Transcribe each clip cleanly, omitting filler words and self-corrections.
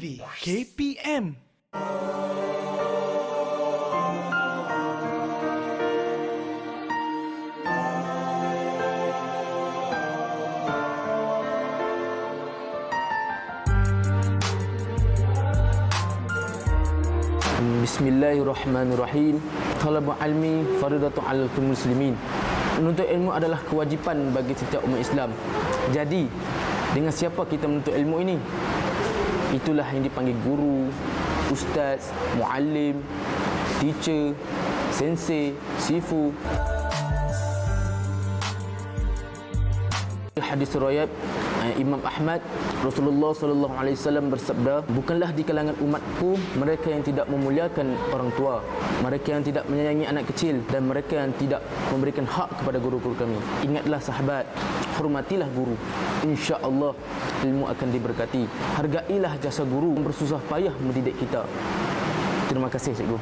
TV KPM. Bismillahirrahmanirrahim. Talabul ilmi fardhatun 'alal muslimin. Menuntut ilmu adalah kewajipan bagi setiap umat Islam. Jadi, dengan siapa kita menuntut ilmu ini? Itulah yang dipanggil guru, ustaz, muallim, teacher, sensei, sifu. Hadis riwayat Imam Ahmad, Rasulullah sallallahu alaihi wasallam bersabda, bukanlah di kalangan umatku mereka yang tidak memuliakan orang tua, mereka yang tidak menyayangi anak kecil, dan mereka yang tidak memberikan hak kepada guru-guru kami. Ingatlah sahabat, hormatilah guru. Insya-Allah ilmu akan diberkati. Hargailah jasa guru yang bersusah payah mendidik kita. Terima kasih cikgu.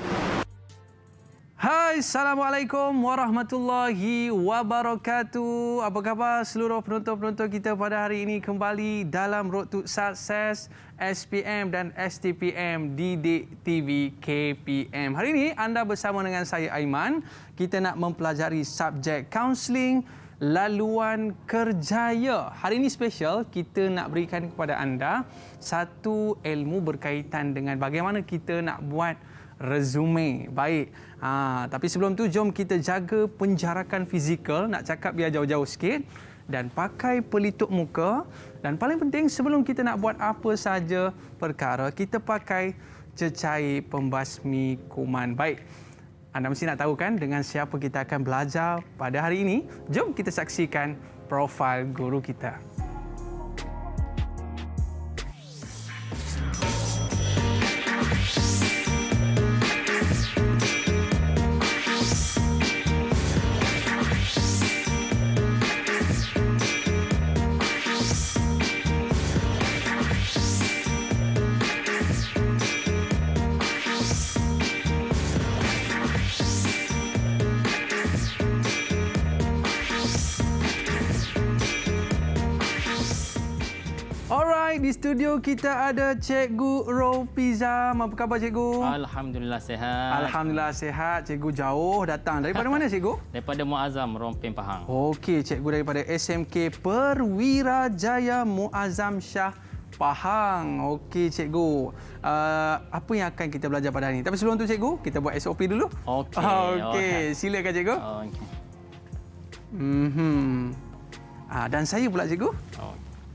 Hai, Assalamualaikum warahmatullahi wabarakatuh. Apa khabar seluruh penonton-penonton kita pada hari ini, kembali dalam Road to Success SPM dan STPM Didik TV KPM. Hari ini anda bersama dengan saya Aiman. Kita nak mempelajari subjek kaunseling laluan kerjaya. Hari ini special, kita nak berikan kepada anda satu ilmu berkaitan dengan bagaimana kita nak buat resume. Baik. Tapi sebelum tu, jom kita jaga penjarakan fizikal. Nak cakap biar jauh-jauh sikit. Dan pakai pelitup muka. Dan paling penting, sebelum kita nak buat apa saja perkara, kita pakai cecair pembasmi kuman. Baik. Anda mesti nak tahu kan dengan siapa kita akan belajar pada hari ini? Jom kita saksikan profil guru kita. Di studio kita ada Cikgu Ropizam. Apa khabar cikgu? Alhamdulillah sihat. Alhamdulillah sihat. Cikgu jauh datang. Daripada mana cikgu? Daripada Muazzam Rompin Pahang. Okey, cikgu daripada SMK Perwirajaya Muazzam Shah Pahang. Okey cikgu. Apa yang akan kita belajar pada hari ini? Tapi sebelum tu cikgu, kita buat SOP dulu. Okey. Okey, silakan cikgu. Okey. Dan saya pula cikgu.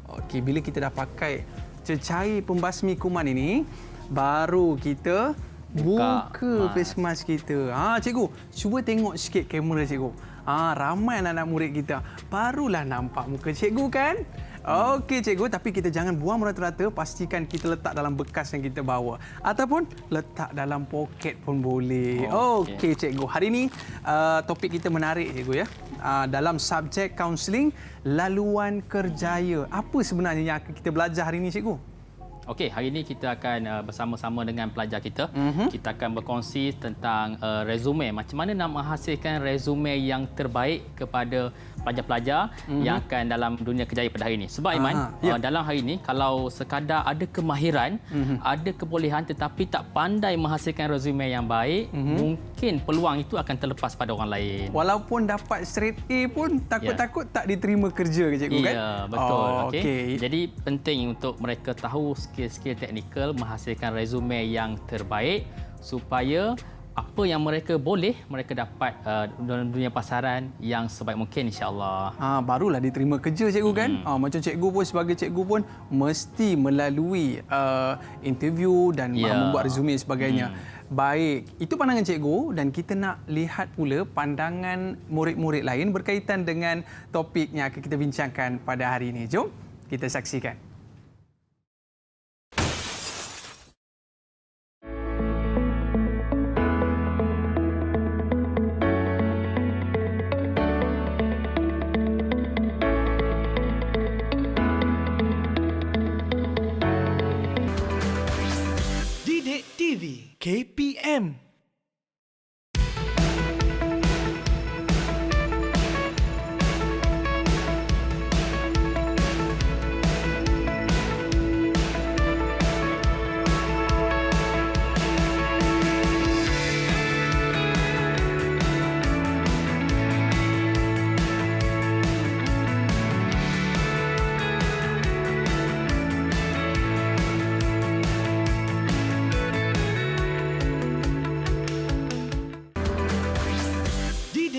Okey, bila kita dah pakai cecair pembasmi kuman ini, baru kita buka face mask kita. Cikgu, cuba tengok sikit kamera cikgu. Ramai anak-anak murid kita. Barulah nampak muka cikgu kan? Okey cikgu, tapi kita jangan buang merata-rata, pastikan kita letak dalam bekas yang kita bawa. Ataupun letak dalam poket pun boleh. Okey cikgu, hari ini topik kita menarik cikgu ya. Dalam subjek kaunseling laluan kerjaya. Apa sebenarnya yang akan kita belajar hari ini cikgu? Okey, hari ini kita akan bersama-sama dengan pelajar kita. Kita akan berkongsi tentang resume. Macam mana nak menghasilkan resume yang terbaik kepada pelajar-pelajar yang akan dalam dunia kerjaya pada hari ini. Sebab Iman, dalam hari ini kalau sekadar ada kemahiran, ada kebolehan tetapi tak pandai menghasilkan resume yang baik, mungkin peluang itu akan terlepas pada orang lain. Walaupun dapat straight A pun takut-takut tak diterima kerja ke cikgu kan? Ya, betul. Okey. Jadi penting untuk mereka tahu skill-skill teknikal menghasilkan resume yang terbaik supaya apa yang mereka boleh, mereka dapat dalam dunia pasaran yang sebaik mungkin insya-Allah. Barulah diterima kerja cikgu kan? Macam cikgu pun sebagai cikgu pun mesti melalui interview dan membuat resume dan sebagainya. Baik, itu pandangan cikgu dan kita nak lihat pula pandangan murid-murid lain berkaitan dengan topik yang akan kita bincangkan pada hari ini. Jom kita saksikan. TV KPM.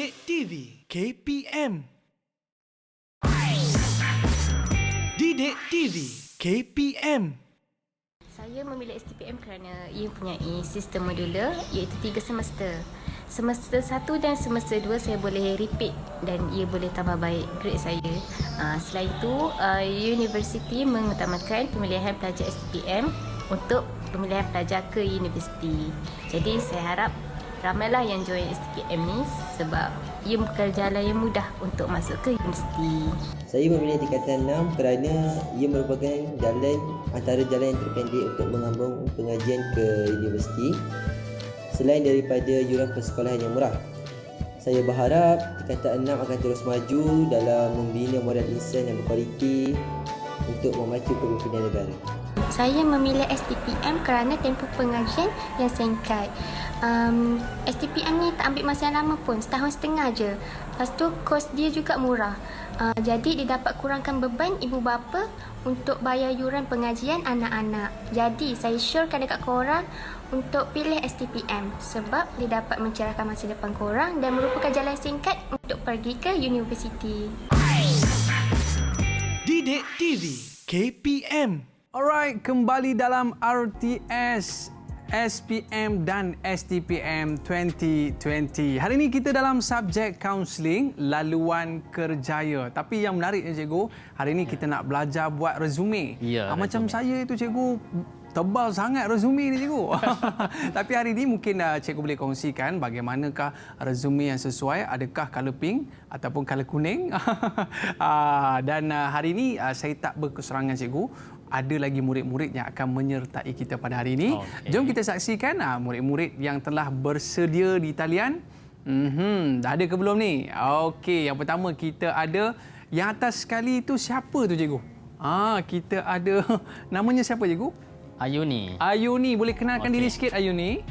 Didik TV KPM. Didik TV KPM. Saya memilih STPM kerana ia mempunyai sistem modular iaitu 3 semester. Semester 1 dan semester 2 saya boleh repeat dan ia boleh tambah baik grade saya. Selain itu, universiti mengutamakan pemilihan pelajar STPM untuk pemilihan pelajar ke universiti. Jadi saya harap ramailah yang join STPM ni sebab ia bukan jalan yang mudah untuk masuk ke universiti. Saya memilih tingkatan 6 kerana ia merupakan antara jalan yang terpendek untuk menggambung pengajian ke universiti selain daripada yuran persekolahan yang murah. Saya berharap tingkatan 6 akan terus maju dalam membina modal insan yang berkualiti untuk memacu kepimpinan negara. Saya memilih STPM kerana tempoh pengajian yang singkat. STPM ni tak ambil masa yang lama pun, setahun setengah je. Lepas tu kos dia juga murah. Jadi dia dapat kurangkan beban ibu bapa untuk bayar yuran pengajian anak-anak. Jadi saya syorkan dekat korang untuk pilih STPM sebab dia dapat mencerahkan masa depan korang dan merupakan jalan singkat untuk pergi ke universiti. Didik TV KPM. Alright, kembali dalam RTS SPM dan STPM 2020. Hari ini kita dalam subjek kaunseling laluan kerjaya. Tapi yang menariknya cikgu, hari ini kita nak belajar buat resume. Ya, Macam resume. saya itu cikgu tebal sangat resume ni cikgu. Tapi hari ini mungkin cikgu boleh kongsikan bagaimanakah resume yang sesuai, adakah colour pink ataupun colour kuning. Dan hari ini saya tak berkeserangan cikgu. Ada lagi murid-murid yang akan menyertai kita pada hari ini. Okay. Jom kita saksikan murid-murid yang telah bersedia di talian. Dah ada ke belum ni? Okey, yang pertama kita ada yang atas sekali itu siapa tu cikgu? Kita ada namanya siapa cikgu? Ayuni. Ayuni, boleh kenalkan Okey. diri sikit Ayuni?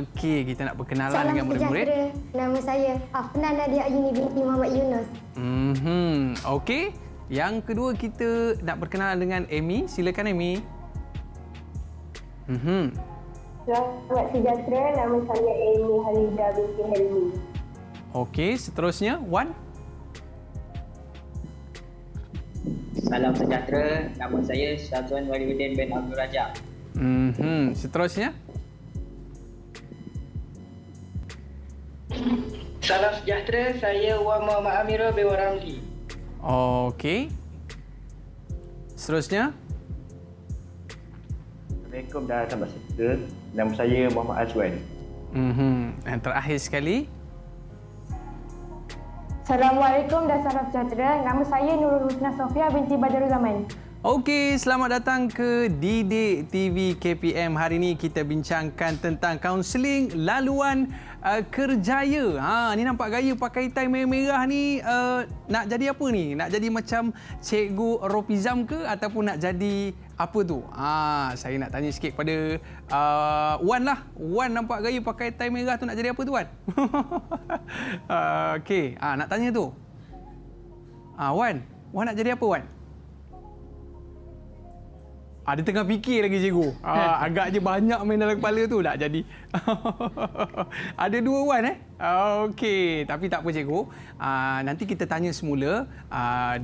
Okey, kita nak berkenalan Salam dengan murid-murid. sejahtera. Nama saya Afnan Nadia Ayuni binti Muhammad Yunus. Okey. Yang kedua kita nak berkenalan dengan Amy. Silakan Amy. Selamat sejahtera. Nama saya Amy Halida binti Helmi. Okey, seterusnya Wan. Salam sejahtera, nama saya Syazwan Waliuddin bin Abdul Rajak. Seterusnya. Salam sejahtera, saya Wan Muhammad Amirul bin Wan Ramli. Okey. Seterusnya. Assalamualaikum dan sahabat sejahtera. Nama saya Muhammad Azwan. Yang terakhir sekali. Assalamualaikum dan salam sejahtera. Nama saya Nurul Husna Sofia binti Badarul Zaman. Okey, selamat datang ke Didik TV KPM. Hari ini kita bincangkan tentang kaunseling laluan kerjaya. Ni nampak gaya pakai tie merah-merah ni nak jadi apa ni? Nak jadi macam Cikgu Ropizam ke ataupun nak jadi apa tu? Saya nak tanya sikit pada Wan lah. Wan nampak gaya pakai tie merah tu nak jadi apa tu Wan? Okey, nak tanya tu. Wan nak jadi apa Wan? Dia tengah fikir lagi cikgu. Agaknya banyak main dalam kepala tu nak jadi. Ada 2 Wan Okey, tapi tak apa cikgu. Nanti kita tanya semula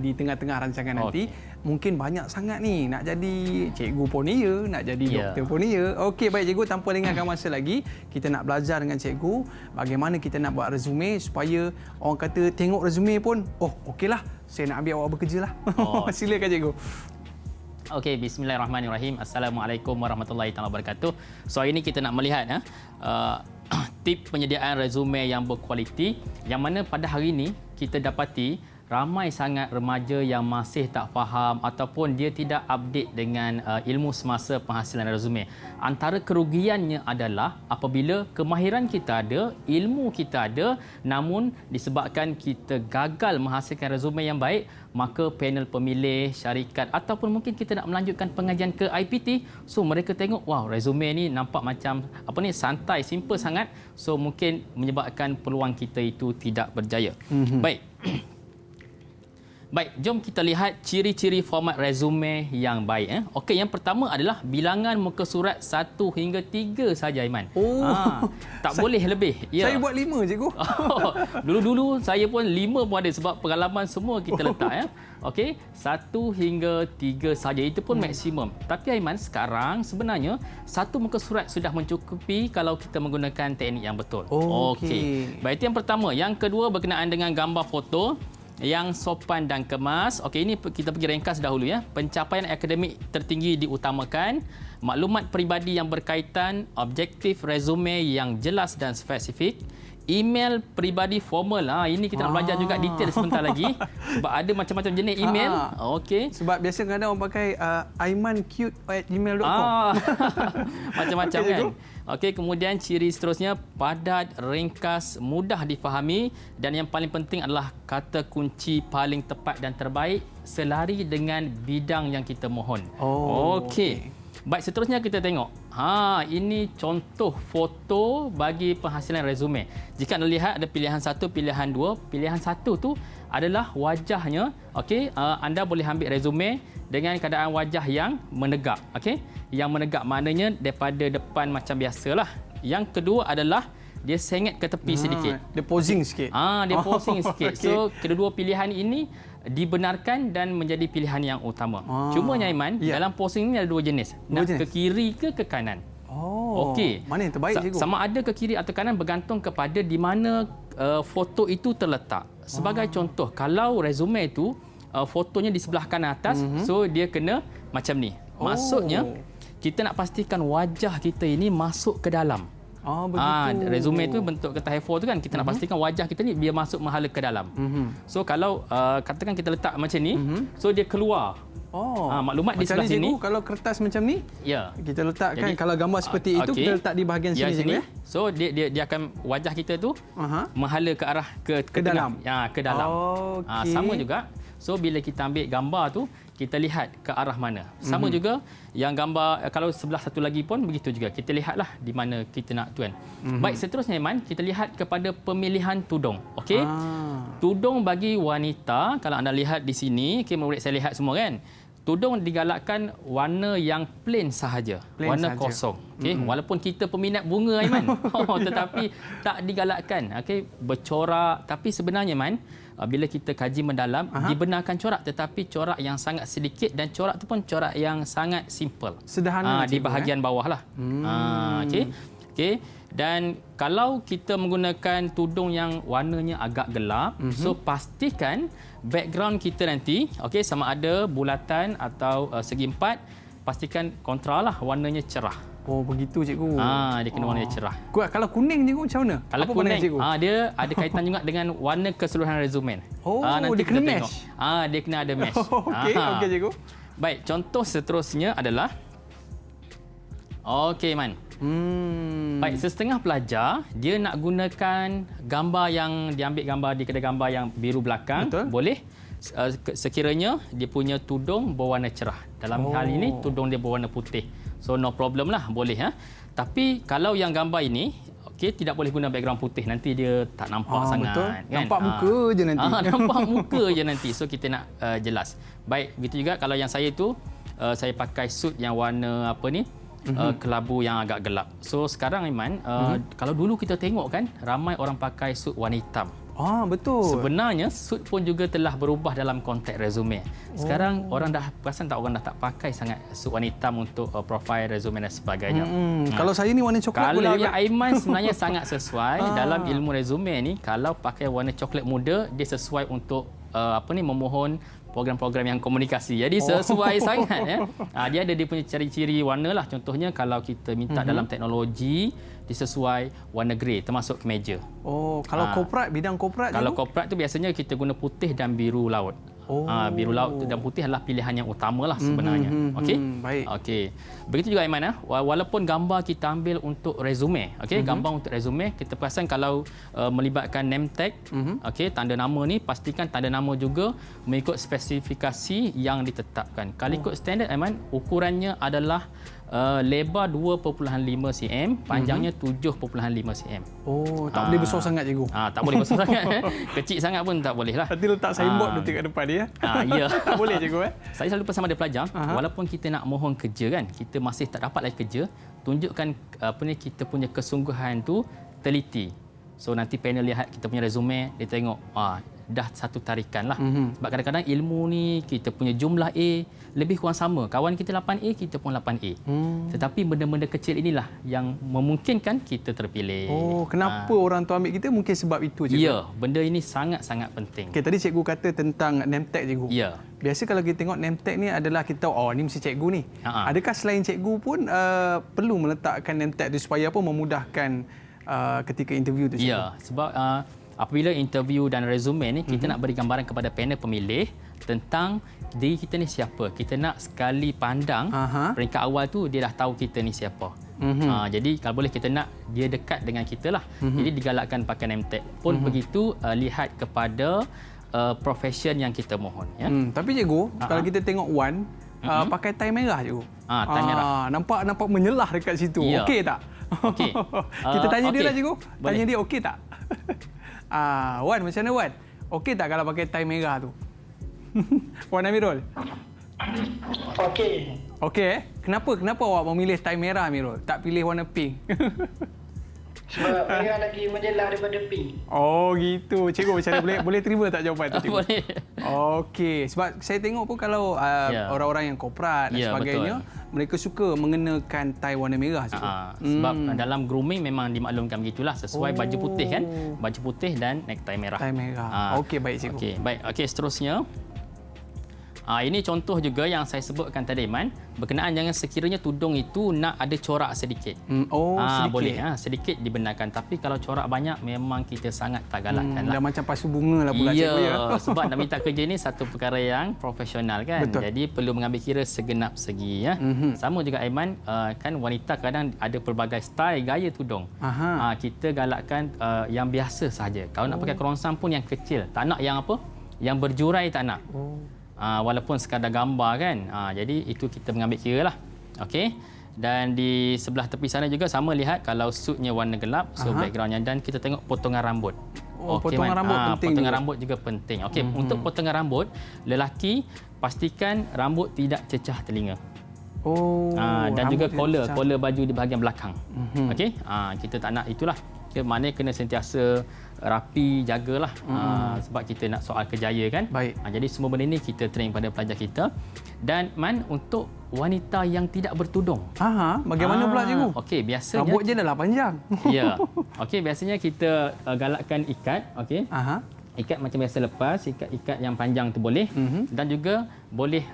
di tengah-tengah rancangan nanti. Mungkin banyak sangat ni nak jadi cikgu pun ya, nak jadi doktor pun ya. Okey, baik cikgu, tanpa lengahkan masa lagi, kita nak belajar dengan cikgu bagaimana kita nak buat resume supaya orang kata tengok resume pun, okeylah, saya nak ambil awak bekerja lah. Silakan cikgu. Okey, bismillahirrahmanirrahim. Assalamualaikum warahmatullahi taala wabarakatuh. So hari ini kita nak melihat tip penyediaan resume yang berkualiti yang mana pada hari ini kita dapati ramai sangat remaja yang masih tak faham ataupun dia tidak update dengan ilmu semasa penghasilan resume. Antara kerugiannya adalah apabila kemahiran kita ada, ilmu kita ada, namun disebabkan kita gagal menghasilkan resume yang baik, maka panel pemilih, syarikat ataupun mungkin kita nak melanjutkan pengajian ke IPT, so mereka tengok, wow, resume ni nampak macam santai, simple sangat, so mungkin menyebabkan peluang kita itu tidak berjaya. Baik. Baik, jom kita lihat ciri-ciri format resume yang baik. Okey, yang pertama adalah bilangan muka surat 1 hingga 3 saja, Aiman. Tak boleh lebih. Saya buat 5, cikgu. Dulu-dulu saya pun 5 pun ada sebab pengalaman semua kita letak. Okey, 1 hingga 3 saja. Itu pun maksimum. Tapi Aiman, sekarang sebenarnya 1 muka surat sudah mencukupi kalau kita menggunakan teknik yang betul. Okey. Baik, itu yang pertama. Yang kedua berkenaan dengan gambar foto yang sopan dan kemas. Okey, ini kita pergi ringkas dahulu ya. Pencapaian akademik tertinggi diutamakan, maklumat peribadi yang berkaitan, objektif resume yang jelas dan spesifik, email peribadi formal. Ini kita nak belajar juga detail sebentar lagi sebab ada macam-macam jenis email. Okey. Sebab biasa kadang orang pakai aimancute@gmail.com. Macam-macam kan. Okey, kemudian ciri seterusnya padat, ringkas, mudah difahami dan yang paling penting adalah kata kunci paling tepat dan terbaik selari dengan bidang yang kita mohon. Okey. Baik, seterusnya kita tengok. Ini contoh foto bagi penghasilan resume. Jika anda lihat ada pilihan 1, pilihan 2. Pilihan 1 tu adalah wajahnya. Okey, anda boleh ambil resume dengan keadaan wajah yang menegak. Okey, yang menegak maknanya daripada depan macam biasalah. Yang kedua adalah dia sengit ke tepi sedikit. Dia posing sikit. Dia posing sikit. Okay. So, kedua-dua pilihan ini dibenarkan dan menjadi pilihan yang utama. Cuma Aiman, dalam posing ini ada 2 jenis. Nak ke kiri ke kanan. Okey. Mana yang terbaik, cikgu? Sama ada ke kiri atau kanan bergantung kepada di mana foto itu terletak. Sebagai contoh, kalau resume itu fotonya di sebelah kanan atas, so dia kena macam ni. Maksudnya, kita nak pastikan wajah kita ini masuk ke dalam. Begitu. Resume itu bentuk kertas A4 tu kan, kita nak pastikan wajah kita ni dia masuk menghala ke dalam. So kalau katakan kita letak macam ni, so dia keluar. Maklumat di sebelah sini. Kalau kertas macam ni, kita letakkan. Jadi, kalau gambar seperti itu kita letak di bahagian sini, sini. So dia akan wajah kita tu menghala ke arah ke dalam. Ke dalam. Sama juga. So bila kita ambil gambar tu, kita lihat ke arah mana. Sama juga yang gambar, kalau sebelah satu lagi pun begitu juga. Kita lihatlah di mana kita nak tuan. Baik, seterusnya Iman, kita lihat kepada pemilihan tudung. Okey. Tudung bagi wanita, kalau anda lihat di sini, murid saya lihat semua kan. Tudung digalakkan warna yang plain sahaja. Warna kosong. Okey, walaupun kita peminat bunga Aiman. Tetapi tak digalakkan. Okey, bercorak, tapi sebenarnya Aiman, bila kita kaji mendalam, dibenarkan corak tetapi corak yang sangat sedikit dan corak itu pun corak yang sangat simple. Sederhana di bahagian bawahlah. Okey. Dan kalau kita menggunakan tudung yang warnanya agak gelap, so pastikan background kita nanti, okey, sama ada bulatan atau segi empat, pastikan kontralah warnanya cerah. Begitu cikgu. Dia kena warna cerah. Kalau kuning cikgu macam mana? Kalau apa kuning, cikgu? Dia ada kaitan juga dengan warna keseluruhan resume. Nanti dia kena match. Dia kena ada match. Okey, cikgu. Baik, contoh seterusnya adalah okey Man. Baik, sesetengah pelajar dia nak gunakan gambar yang diambil gambar di kedai gambar yang biru belakang. Betul. Boleh. Sekiranya dia punya tudung berwarna cerah. Dalam hal ini tudung dia berwarna putih. So no problem lah, boleh Tapi kalau yang gambar ini, okey, tidak boleh guna background putih, nanti dia tak nampak sangat. Betul. Kan? Nampak muka je nanti. Nampak muka je nanti. So kita nak jelas. Baik, begitu juga kalau yang saya tu saya pakai suit yang warna apa ni? Kelabu yang agak gelap. So sekarang Iman, kalau dulu kita tengok kan ramai orang pakai suit warna hitam. Betul. Sebenarnya suit pun juga telah berubah dalam konteks resume. Sekarang orang dah perasan tak, orang dah tak pakai sangat suit warna hitam untuk profil resume dan sebagainya. Kalau saya ni warna coklat kalau boleh. Kalau yang Aiman sebenarnya sangat sesuai dalam ilmu resume ni, kalau pakai warna coklat muda dia sesuai untuk memohon program-program yang komunikasi. Jadi sesuai sangat dia ada dia punya ciri-ciri warna lah. Contohnya kalau kita minta dalam teknologi disesuai warna grey termasuk kemeja. Kalau korporat, bidang korporat kalau korporat tu biasanya kita guna putih dan biru laut. Biru laut dan putih adalah pilihan yang utamalah sebenarnya. Okey. Baik. Okey. Begitu juga Aiman walaupun gambar kita ambil untuk resume, okey, gambar untuk resume, kita perasan kalau melibatkan name tag, okey, tanda nama ni pastikan tanda nama juga mengikut spesifikasi yang ditetapkan. Kalau ikut standard Aiman, ukurannya adalah Lebar 2.5 cm, panjangnya 7.5 cm. Oh, tak boleh besar sangat cikgu. Tak boleh besar sangat. Kecil sangat pun tak boleh lah. Nanti letak signboard nanti kat depan dia. Ya. Tak boleh cikgu Saya selalu pesan pada pelajar, walaupun kita nak mohon kerja kan, kita masih tak dapat lagi kerja, tunjukkan kita punya kesungguhan tu teliti. So nanti panel lihat kita punya resume, dia tengok dah satu tarikan lah. Sebab kadang-kadang ilmu ni kita punya jumlah A lebih kurang sama. Kawan kita 8A, kita pun 8A. Tetapi benda-benda kecil inilah yang memungkinkan kita terpilih. Oh, kenapa orang tu ambil kita? Mungkin sebab itu cikgu. Ya, benda ini sangat-sangat penting. Okey, tadi cikgu kata tentang name tag cikgu. Ya. Biasa kalau kita tengok name tag ni adalah kita ni mesti cikgu ni. Adakah selain cikgu pun perlu meletakkan name tag tu supaya apa memudahkan ketika interview tu cikgu? Ya, sebab apabila interview dan resume ni kita nak beri gambaran kepada panel pemilih tentang diri kita ni siapa. Kita nak sekali pandang peringkat awal tu dia dah tahu kita ni siapa. Jadi kalau boleh kita nak dia dekat dengan kita lah. Jadi digalakkan pakai name tag. Pun begitu lihat kepada profession yang kita mohon. Ya. Tapi cikgu, kalau kita tengok Wan pakai tie merah cikgu. Tie merah. Nampak menyelah dekat situ. Ya. Okey tak? Okey. Kita tanya dia lah cikgu. Boleh. Tanya dia okey tak? Wan, macam mana Wan? Okey tak kalau pakai tie merah tu? Wan Amirul. Okey. Okey. Kenapa awak memilih tie merah Amirul? Tak pilih warna pink? Sebab merah lagi menjelah daripada pink. Oh gitu. Cikgu macam mana boleh terima tak jawapan tu cikgu? Boleh. Okey. Sebab saya tengok pun kalau orang-orang yang korporat dan sebagainya, mereka suka mengenakan tie warna merah cikgu. Sebab dalam grooming memang dimaklumkan begitulah, sesuai baju putih kan. Baju putih dan necktie merah. Tie merah. Okey, baik cikgu. Okey, baik. Okey, seterusnya. Ini contoh juga yang saya sebutkan tadi, Man. Berkenaan jangan sekiranya tudung itu nak ada corak sedikit. Sedikit. Boleh, sedikit dibenarkan. Tapi kalau corak banyak, memang kita sangat tak galakkan lah. Dah macam pasu bunga lah pula cikgu ya. Sebab nak minta kerja ni satu perkara yang profesional kan. Betul. Jadi perlu mengambil kira segenap segi. Ya. Sama juga Aiman, kan wanita kadang ada pelbagai style gaya tudung. Kita galakkan yang biasa sahaja. Kalau nak pakai kerongsang pun yang kecil. Tak nak yang apa? Yang berjurai tak nak. Walaupun sekadar gambar kan. Jadi itu kita mengambil kira lah. Okey. Dan di sebelah tepi sana juga sama, lihat kalau suitnya warna gelap, so backgroundnya, dan kita tengok potongan rambut. Potongan rambut penting. Potongan rambut juga penting. Okey, untuk potongan rambut, lelaki pastikan rambut tidak cecah telinga. Dan juga collar baju di bahagian belakang. Okey. Kita tak nak itulah. Maknanya kena sentiasa rapi, jagalah. Sebab kita nak soal kejaya kan. Baik. Jadi semua benda ni kita train pada pelajar kita. Dan Man, untuk wanita yang tidak bertudung. Bagaimana pula cikgu? Okey, biasanya rambut je dah panjang. Ya. Okey, biasanya kita galakkan ikat, okey. Ikat macam biasa lepas, ikat yang panjang tu boleh. Dan juga boleh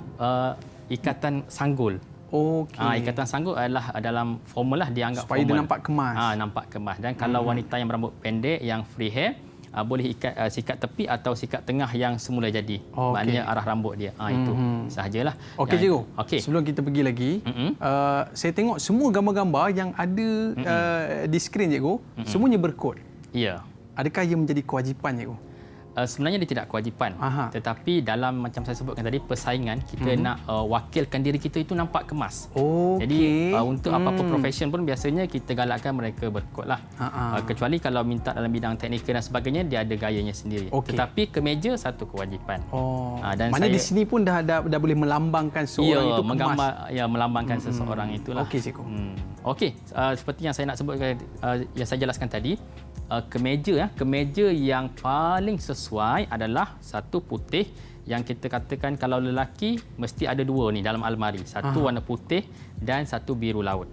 ikatan sanggul. Okey. Ikatan sanggul adalah dalam formal lah, dianggap supaya formal. Dia nampak kemas. Nampak kemas. Dan kalau wanita yang berambut pendek, yang free hair, boleh ikat sikat tepi atau sikat tengah yang semula jadi. Maknanya arah rambut dia. Itu sahajalah. Okey cikgu. Sebelum kita pergi lagi, saya tengok semua gambar-gambar yang ada di skrin cikgu, semuanya berkod. Ya. Adakah ia menjadi kewajipan cikgu? Sebenarnya dia tidak kewajipan. Tetapi dalam macam saya sebutkan tadi, persaingan, kita nak wakilkan diri kita itu nampak kemas. Jadi untuk apa-apa profession pun biasanya kita galakkan mereka berkod lah. Kecuali kalau minta dalam bidang teknikal dan sebagainya, dia ada gayanya sendiri. Tetapi kemeja satu kewajipan. Dan mana di sini pun dah boleh melambangkan seorang itu kemas. Melambangkan seseorang itulah. Okey cikgu. Okey, seperti yang saya nak sebutkan, yang saya jelaskan tadi, kemeja yang paling sesuai adalah satu putih, yang kita katakan kalau lelaki mesti ada dua ni dalam almari. Satu warna putih dan satu biru laut.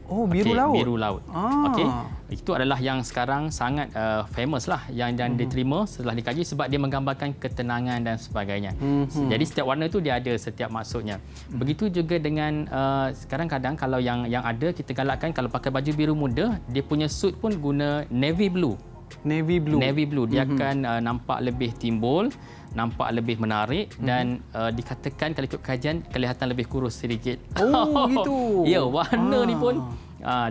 Biru laut. Biru laut. Okey. Itu adalah yang sekarang sangat famous lah, yang diterima setelah dikaji, sebab dia menggambarkan ketenangan dan sebagainya. Jadi setiap warna tu dia ada setiap maksudnya. Begitu juga dengan sekarang kadang kalau yang ada, kita galakkan kalau pakai baju biru muda, dia punya suit pun guna navy blue. Navy blue. Dia akan nampak lebih timbul, nampak lebih menarik, dan dikatakan kalau ikut kajian kelihatan lebih kurus sedikit. Gitu. Ya, warna ni pun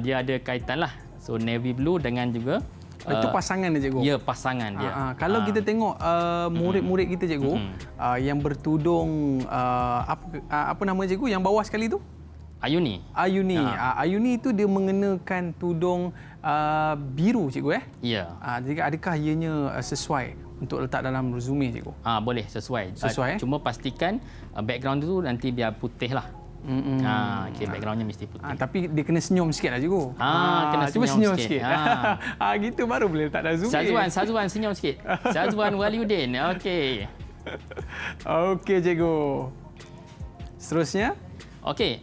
dia ada kaitan lah. So navy blue dengan juga itu pasangan dia cikgu. Ya, pasangan dia. Kalau kita tengok murid-murid kita cikgu yang bertudung apa nama cikgu yang bawah sekali tu? Ayuni. Ayuni. Ayuni itu dia mengenakan tudung biru, cikgu Ya. Jadi adakah ianya sesuai untuk letak dalam resume, cikgu? Boleh, sesuai. Sesuai, Cuma pastikan background tu nanti biar putih lah. Okay, backgroundnya mesti putih. Tapi dia kena senyum sikit lah, cikgu. Kena cuba senyum sikit. sikit. Gitu baru boleh letak dalam resume. Syazwan senyum sikit. Syazwan Waliuddin. Okey. Okey, cikgu. Seterusnya? Okey.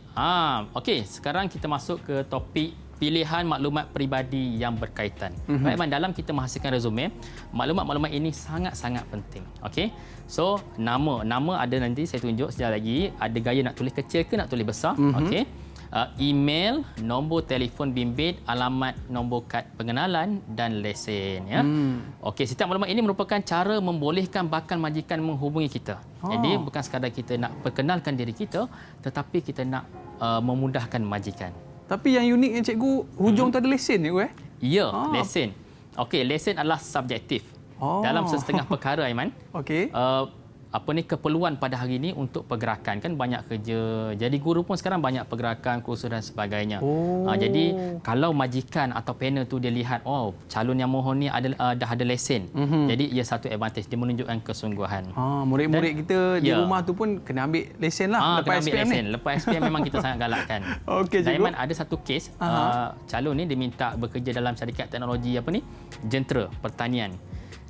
Okey, sekarang kita masuk ke topik pilihan maklumat peribadi yang berkaitan. Baik, Man, dalam kita menghasilkan resume, maklumat-maklumat ini sangat-sangat penting. Okey. So, nama ada nanti saya tunjuk sekejap lagi. Ada gaya nak tulis kecil ke nak tulis besar. Okey. Email, nombor telefon bimbit, alamat, nombor kad pengenalan dan lesen, ya. Okey, setiap maklumat ini merupakan cara membolehkan bakal majikan menghubungi kita. Jadi bukan sekadar kita nak perkenalkan diri kita, tetapi kita nak memudahkan majikan. Tapi yang uniknya, cikgu, hujung tu ada lesen, cikgu Ya, lesen. Okey, lesen adalah subjektif. Dalam sesetengah perkara, Aiman. Okey. Keperluan pada hari ini untuk pergerakan, kan banyak kerja. Jadi guru pun sekarang banyak pergerakan, kursus dan sebagainya. Jadi kalau majikan atau panel tu dia lihat, calon yang mohon ni dah ada lesen. Jadi ia satu advantage, dia menunjukkan kesungguhan. Murid-murid kita di rumah tu pun kena ambil lesen lah. Lepas SPM ni. Lepas SPM memang kita sangat galakkan. Okey, cikgu. Daiman ada satu kes, calon ni dia minta bekerja dalam syarikat teknologi jentera pertanian.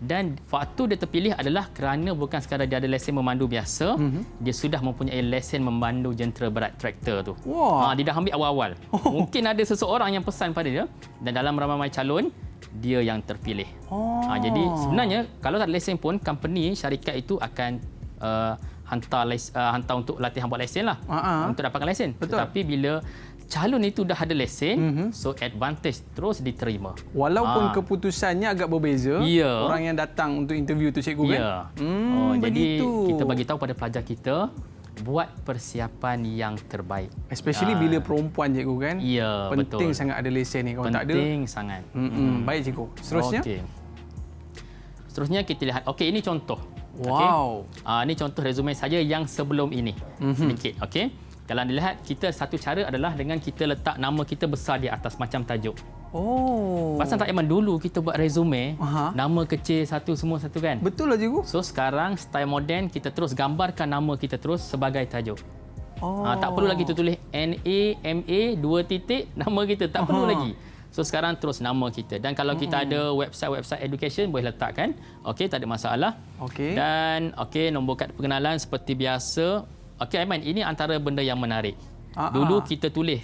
Dan waktu dia terpilih adalah kerana bukan sekadar dia ada lesen memandu biasa, dia sudah mempunyai lesen memandu jentera berat traktor tu. Dia dah ambil awal-awal. Mungkin ada seseorang yang pesan pada dia, dan dalam ramai calon, dia yang terpilih. Jadi sebenarnya kalau tak ada lesen pun, company, syarikat itu akan hantar untuk latihan buat lesen lah. Untuk dapatkan lesen. Betul. Tetapi bila calon itu dah ada lesen, so advantage terus diterima. Walaupun keputusannya agak berbeza, orang yang datang untuk interview tu, cikgu, kan? Jadi kita bagi tahu pada pelajar kita, buat persiapan yang terbaik. Especially bila perempuan, cikgu, kan? Ya, penting betul. sangat ada lesen ni. Kalau tak ada, penting sangat. Baik, cikgu. Seterusnya? Seterusnya kita lihat. Okey, ini contoh. Wow. Ini contoh resume saja yang sebelum ini. Sedikit. Okey. Kalau anda lihat, kita satu cara adalah dengan kita letak nama kita besar di atas macam tajuk. Pasal tak, Iman, dulu kita buat resume, nama kecil satu, semua satu, kan? Betul lah, cikgu. So sekarang style moden, kita terus gambarkan nama kita terus sebagai tajuk. Tak perlu lagi kita tulis NA, MA, 2 titik, nama kita. Tak perlu lagi. So sekarang terus nama kita. Dan kalau kita ada website education, boleh letakkan. Okey, tak ada masalah. Dan nombor kad pengenalan seperti biasa. Okey, Aiman, ini antara benda yang menarik. Dulu kita tulis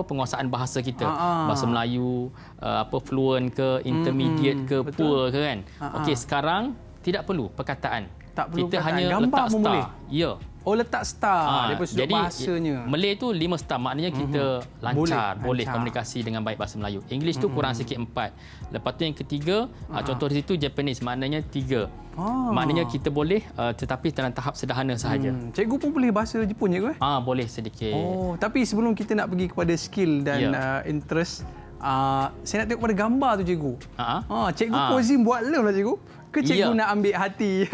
penguasaan bahasa kita. Bahasa Melayu, fluent ke, intermediate ke, poor ke, kan. Okey, sekarang tidak perlu perkataan. Tak perlu kita perkataan. hanya Gambar letak pun star. boleh? Ya. Letak star daripada sudut jadi, bahasanya. Malay tu 5 star, maknanya kita boleh komunikasi dengan baik bahasa Melayu. English tu kurang sikit 4. Lepas tu yang ketiga, contoh di situ Japanese, maknanya 3. Maknanya kita boleh, tetapi dalam tahap sederhana sahaja. Cikgu pun boleh bahasa Jepun, cikgu? Boleh sedikit. Tapi sebelum kita nak pergi kepada skill dan interest, saya nak tengok pada gambar tu, cikgu. Cikgu posing buat love lah, cikgu. Ke cikgu nak ambil hati?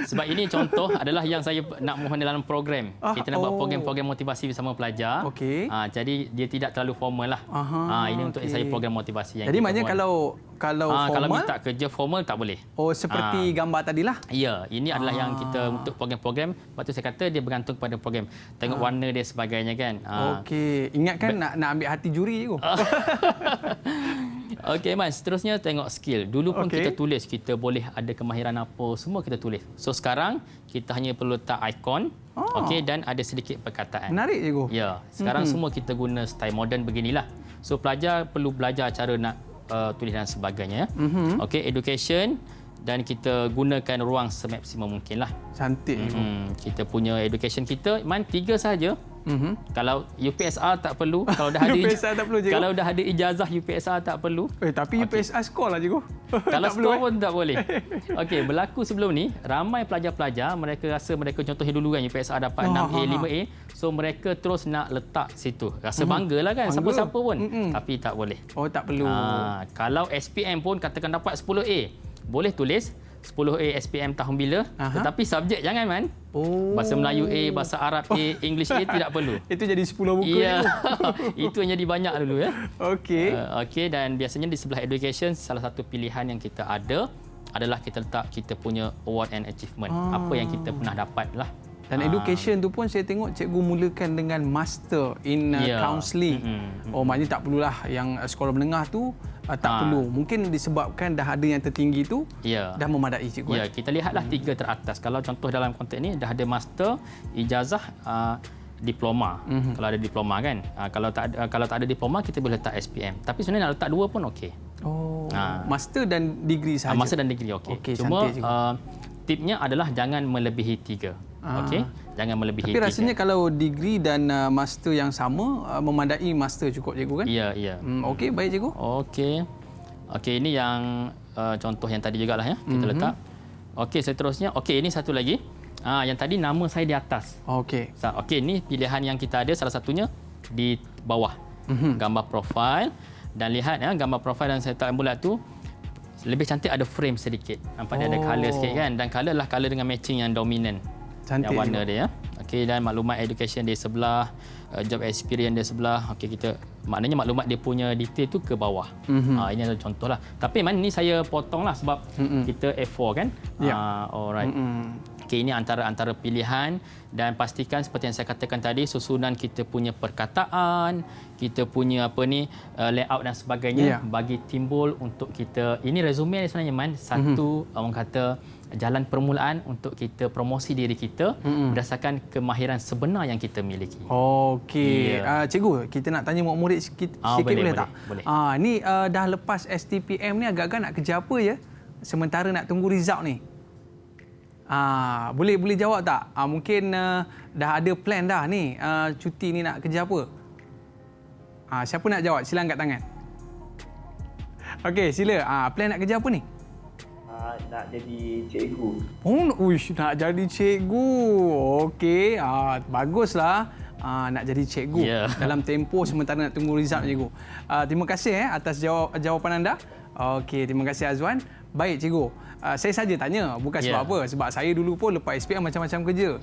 Sebab ini contoh adalah yang saya nak mohon dalam program. Kita nak buat program-program motivasi bersama pelajar. Jadi dia tidak terlalu formal lah. Ini untuk saya program motivasi. Jadi maknanya kalau formal, kalau minta kerja formal tak boleh. Seperti gambar tadilah. Ya, ini adalah yang kita untuk program-program. Lepas tu saya kata dia bergantung kepada program. Tengok warna dia sebagainya, kan. Okey, ingatkan nak ambil hati juri, cikgu. Okey, Mas. Seterusnya tengok skill. Dulu pun kita tulis, kita boleh ada kemahiran apa, semua kita tulis. So sekarang kita hanya perlu letak ikon, dan ada sedikit perkataan. Menarik, cikgu. Ya, sekarang semua kita guna style moden beginilah. So pelajar perlu belajar cara nak tulis dan sebagainya. Okey, education, dan kita gunakan ruang semaksimum mungkin lah. Cantik. Kita punya education kita, 3 sahaja. Kalau UPSR tak perlu, kalau dah ada UPSR tak perlu, cikgu. Kalau dah ada ijazah UPSR tak perlu. Tapi UPSR skor lah, cikgu. Kalau skor pun tak boleh. Okey, berlaku sebelum ni, ramai pelajar-pelajar mereka rasa mereka contohnya dulu, kan, UPSR dapat 6A, 5A. So mereka terus nak letak situ. Rasa banggalah, kan, siapa-siapa pun. Tapi tak boleh. Tak perlu. Kalau SPM pun katakan dapat 10A, boleh tulis 10A SPM tahun bila, tetapi subjek jangan man. Bahasa Melayu A, bahasa Arab A, English A tidak perlu. Itu jadi 10 buku Ya. tu. Itu yang jadi banyak dulu ya. Okey. Okey, dan biasanya di sebelah education salah satu pilihan yang kita ada adalah kita letak kita punya award and achievement. Apa yang kita pernah dapat lah. Dan education tu pun saya tengok cikgu mulakan dengan master in counselling. Oh, maknanya tak perlulah yang sekolah menengah tu tak perlu. Mungkin disebabkan dah ada yang tertinggi tu dah memadai cikgu. Ya, kita lihatlah 3 teratas. Kalau contoh dalam konteks ni dah ada master, ijazah, diploma. Kalau ada diploma kan. Kalau tak ada diploma kita boleh letak SPM. Tapi sebenarnya nak letak 2 pun okey. Master dan degree sahaja. Master dan degree okey. Cuma tipnya adalah jangan melebihi 3. Okey, jangan melebihi. Tapi rasanya kalau degree dan master yang sama memadai master cukup cikgu kan? Ya. Okey, baik cikgu. Okey, ini yang contoh yang tadi jugalah ya kita letak. Okey, seterusnya. Okey, ini satu lagi. Yang tadi nama saya di atas. Okey. Okey, ini pilihan yang kita ada salah satunya di bawah. Gambar profil dan lihat ya gambar profil yang saya letak bulat tu lebih cantik ada frame sedikit. Nampak dia ada color sikit kan, dan color lah color dengan matching yang dominan. Cantik yang warna juga. dia ya. Okey, dan maklumat education di sebelah, job experience di sebelah. Okey, kita maknanya maklumat dia punya detail tu ke bawah. Ini adalah contohlah. Tapi ni saya potonglah sebab kita A4 kan. Alright. Okey, ini antara pilihan, dan pastikan seperti yang saya katakan tadi susunan kita punya perkataan, kita punya layout dan sebagainya bagi timbul untuk kita. Ini resume sebenarnya man satu orang kata jalan permulaan untuk kita promosi diri kita berdasarkan kemahiran sebenar yang kita miliki. Okey. Cikgu, kita nak tanya murid sikit boleh tak? Boleh. Ni dah lepas STPM ni agak-agak nak kerja apa ya? Sementara nak tunggu result ni. Boleh jawab tak? Mungkin dah ada plan dah ni cuti ni nak kerja apa? Siapa nak jawab? Sila angkat tangan. Okey, sila. Plan nak kerja apa ni? Nak jadi cikgu. Nak jadi cikgu. Okey, baguslah. Nak jadi cikgu dalam tempoh sementara nak tunggu result cikgu. Terima kasih atas jawapan anda. Okey, terima kasih Azwan. Baik cikgu. Saya saja tanya, bukan sebab apa. Sebab saya dulu pun lepas SPM macam-macam kerja.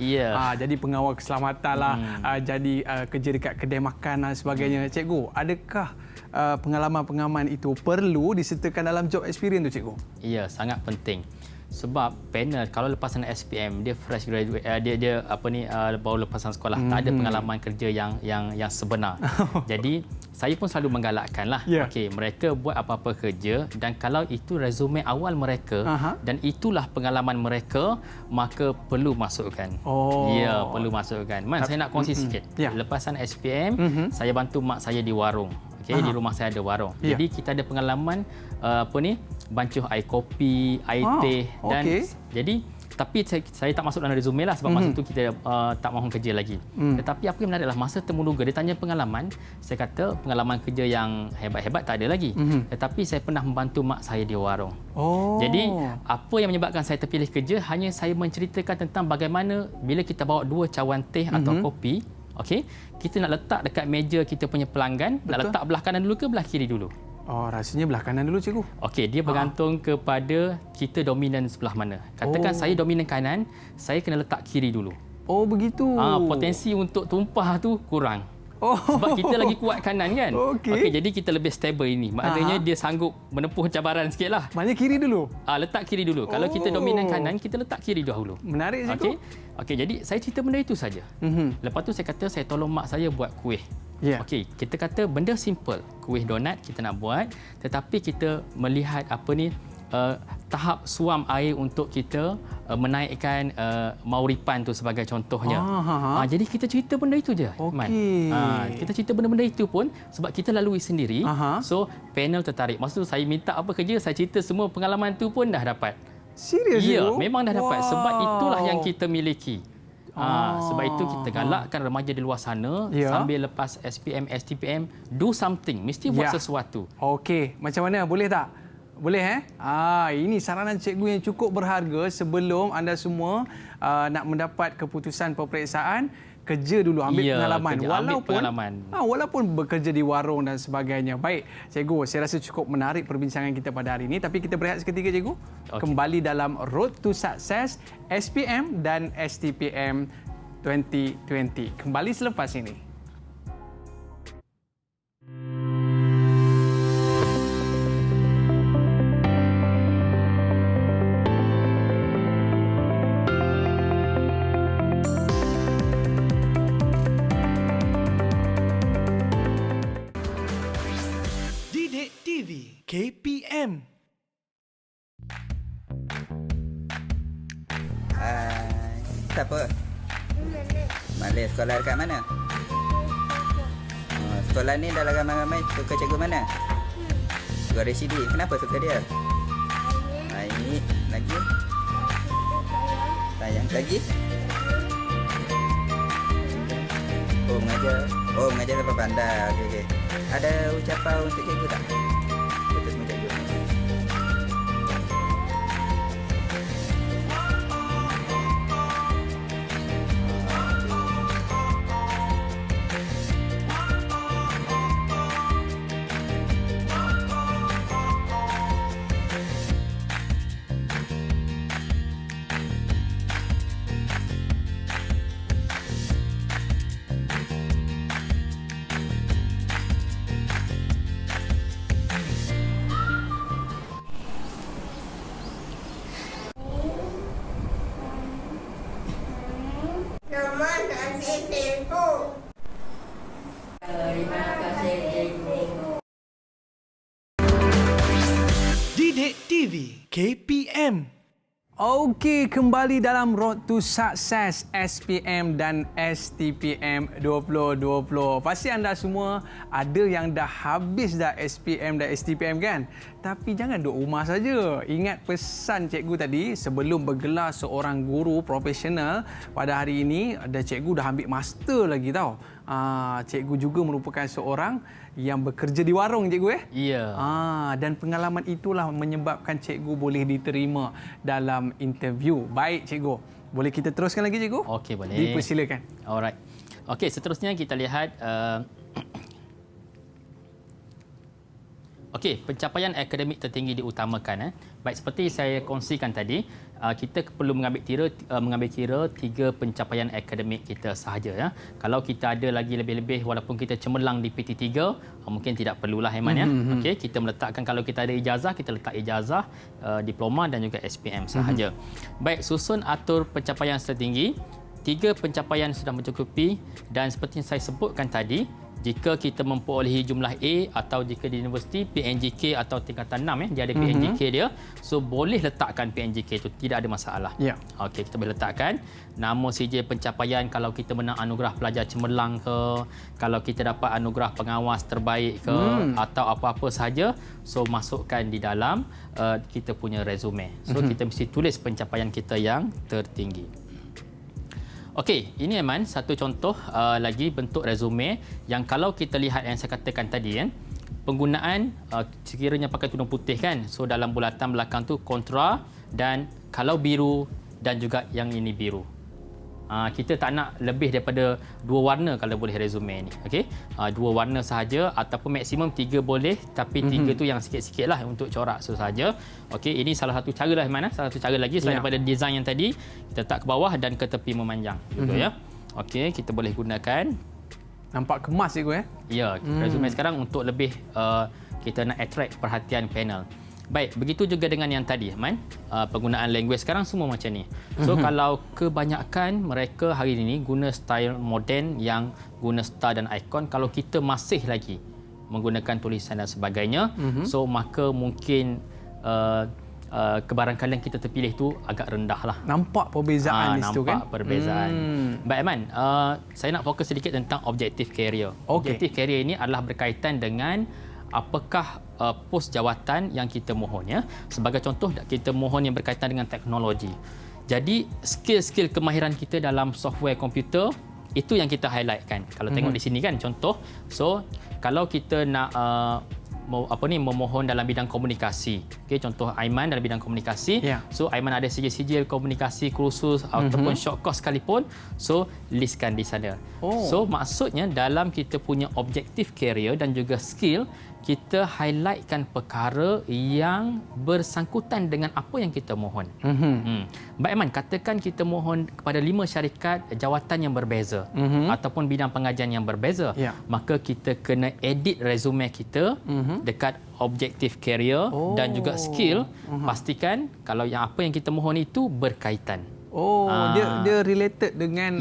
Jadi pengawal keselamatan lah, jadi kerja dekat kedai makan dan sebagainya. Cikgu, adakah pengalaman-pengalaman itu perlu disertakan dalam job experience tu cikgu? Ya, sangat penting. Sebab panel kalau lepasan SPM dia fresh graduate, dia baru lepasan sekolah, tak ada pengalaman kerja yang sebenar. Jadi saya pun selalu menggalakkanlah okey, mereka buat apa-apa kerja, dan kalau itu resume awal mereka dan itulah pengalaman mereka, maka perlu masukkan. Perlu masukkan. Saya nak kongsi sikit. Lepasan SPM saya bantu mak saya di warung. Okey, di rumah saya ada warung. Jadi kita ada pengalaman bancuh air kopi, air teh, dan jadi tapi saya tak masuk dalam resume lah sebab masa tu kita tak mahu kerja lagi. Tetapi apa yang menarik adalah masa temuduga dia tanya pengalaman, saya kata pengalaman kerja yang hebat-hebat tak ada lagi. Tetapi saya pernah membantu mak saya di warung. Jadi apa yang menyebabkan saya terpilih kerja hanya saya menceritakan tentang bagaimana bila kita bawa 2 cawan teh atau kopi, okey, kita nak letak dekat meja kita punya pelanggan, nak letak belah kanan dulu ke belah kiri dulu? Rasanya belah kanan dulu cikgu. Okey, dia bergantung kepada kita dominan sebelah mana. Katakan saya dominan kanan, saya kena letak kiri dulu. Begitu. Potensi untuk tumpah tu kurang. Sebab kita lagi kuat kanan kan. Okey, jadi kita lebih stable ini. Maknanya dia sanggup menempuh cabaran sikitlah. Maknanya kiri dulu. Letak kiri dulu. Kalau kita dominan kanan, kita letak kiri dahulu. Menarik cikgu. Okey, jadi saya cerita benda itu saja. Lepas tu saya kata saya tolong mak saya buat kuih. Okey, kita kata benda simple, kuih donat kita nak buat, tetapi kita melihat tahap suam air untuk kita menaikkan mauripan tu sebagai contohnya. Jadi kita cerita benda itu je. Kita cerita benda-benda itu pun sebab kita lalui sendiri. So panel tertarik. Maksud tu saya minta apa kerja, saya cerita semua pengalaman tu pun dah dapat. Serius? Ya, memang dah dapat sebab itulah yang kita miliki. Sebab itu kita galakkan remaja di luar sana sambil lepas SPM, STPM, do something. Mesti buat sesuatu. Okey, macam mana? Boleh tak? Boleh ini saranan cikgu yang cukup berharga sebelum anda semua nak mendapat keputusan peperiksaan. kerja dulu, ambil Ya, pengalaman. ambil pengalaman. Walaupun bekerja di warung dan sebagainya. Baik, Cikgu, saya rasa cukup menarik perbincangan kita pada hari ini. Tapi kita berehat seketika, Cikgu. Kembali dalam Road to Success SPM dan STPM 2020. Kembali selepas ini. Didik TV KPM. Siapa? Malik. Sekolah dekat mana? Sekolah ni dah ramai-ramai suka cikgu mana? Cikgu Rashidi. Kenapa suka dia? Baik. Lagi? Sayang. Lagi? Mengajar sampai pandai. Okey. Ada ucapan untuk cikgu tak? Untuk semua cikgu. Nama nasi cikgu. Terima kasih cikgu. Didik TV KPM. Okey, kembali dalam Road to Success SPM dan STPM 2020. Pasti anda semua ada yang dah habis dah SPM dan STPM kan? Tapi jangan duduk rumah saja. Ingat pesan cikgu tadi sebelum bergelar seorang guru profesional pada hari ini, ada cikgu dah ambil master lagi tau. Cikgu juga merupakan seorang yang bekerja di warung, cikgu Ya. Dan pengalaman itulah menyebabkan cikgu boleh diterima dalam interview. Baik, cikgu. Boleh kita teruskan lagi, cikgu? Okey, boleh. Dipersilakan. Alright. Okey, seterusnya kita lihat Okey, pencapaian akademik tertinggi diutamakan. Baik, seperti saya kongsikan tadi, kita perlu mengambil kira 3 pencapaian akademik kita sahaja. Ya. Kalau kita ada lagi lebih-lebih walaupun kita cemerlang di PT3, mungkin tidak perlulah Aiman. Ya. Okey, kita meletakkan kalau kita ada ijazah, kita letak ijazah, diploma dan juga SPM sahaja. Baik, susun atur pencapaian tertinggi. 3 pencapaian sudah mencukupi dan seperti yang saya sebutkan tadi, jika kita memperolehi jumlah A atau jika di universiti PNGK atau tingkatan 6 dia ada PNGK dia, so boleh letakkan PNGK itu, tidak ada masalah. Ya. Okey, kita boleh letakkan nama sijil pencapaian kalau kita menang anugerah pelajar cemerlang ke, kalau kita dapat anugerah pengawas terbaik ke atau apa-apa sahaja, so masukkan di dalam kita punya resume. So kita mesti tulis pencapaian kita yang tertinggi. Okey, ini Aiman satu contoh lagi bentuk resume yang kalau kita lihat yang saya katakan tadi kan, penggunaan sekiranya pakai tudung putih kan, so dalam bulatan belakang tu kontra dan kalau biru dan juga yang ini biru. Kita tak nak lebih daripada 2 warna kalau boleh resume ni. Okey, 2 warna sahaja ataupun maksimum 3 boleh, tapi 3 tu yang sikit-sikit lah untuk corak sahaja. Okey, ini salah satu cara lah mana? Salah satu cara lagi selain daripada design yang tadi, kita letak ke bawah dan ke tepi memanjang gitu ya. Okey, kita boleh gunakan. Nampak kemas cikgu Ya, resume sekarang untuk lebih kita nak attract perhatian panel. Baik, begitu juga dengan yang tadi, Man. Penggunaan language sekarang semua macam ni. So, kalau kebanyakan mereka hari ini guna style moden yang guna star dan ikon, kalau kita masih lagi menggunakan tulisan dan sebagainya, so maka mungkin kebarangkalian kita terpilih tu agak rendah lah. Nampak perbezaan di situ kan? Nampak perbezaan. Baik, Man. Saya nak fokus sedikit tentang objektif career. Objektif career ini adalah berkaitan dengan apakah pos jawatan yang kita mohon ya. Sebagai contoh, kita mohon yang berkaitan dengan teknologi. Jadi skill-skill kemahiran kita dalam software komputer itu yang kita highlightkan. Kalau tengok di sini kan contoh. So kalau kita nak memohon dalam bidang komunikasi. Okey, contoh Aiman dalam bidang komunikasi. Ya. So Aiman ada sijil-sijil komunikasi kursus ataupun short course sekalipun, so listkan di sana. So maksudnya dalam kita punya objektif career dan juga skill, kita highlightkan perkara yang bersangkutan dengan apa yang kita mohon. Mbak Aiman, katakan kita mohon kepada 5 syarikat jawatan yang berbeza ataupun bidang pengajian yang berbeza, maka kita kena edit resume kita dekat objektif career dan juga skill. Pastikan kalau yang apa yang kita mohon itu berkaitan. Dia related dengan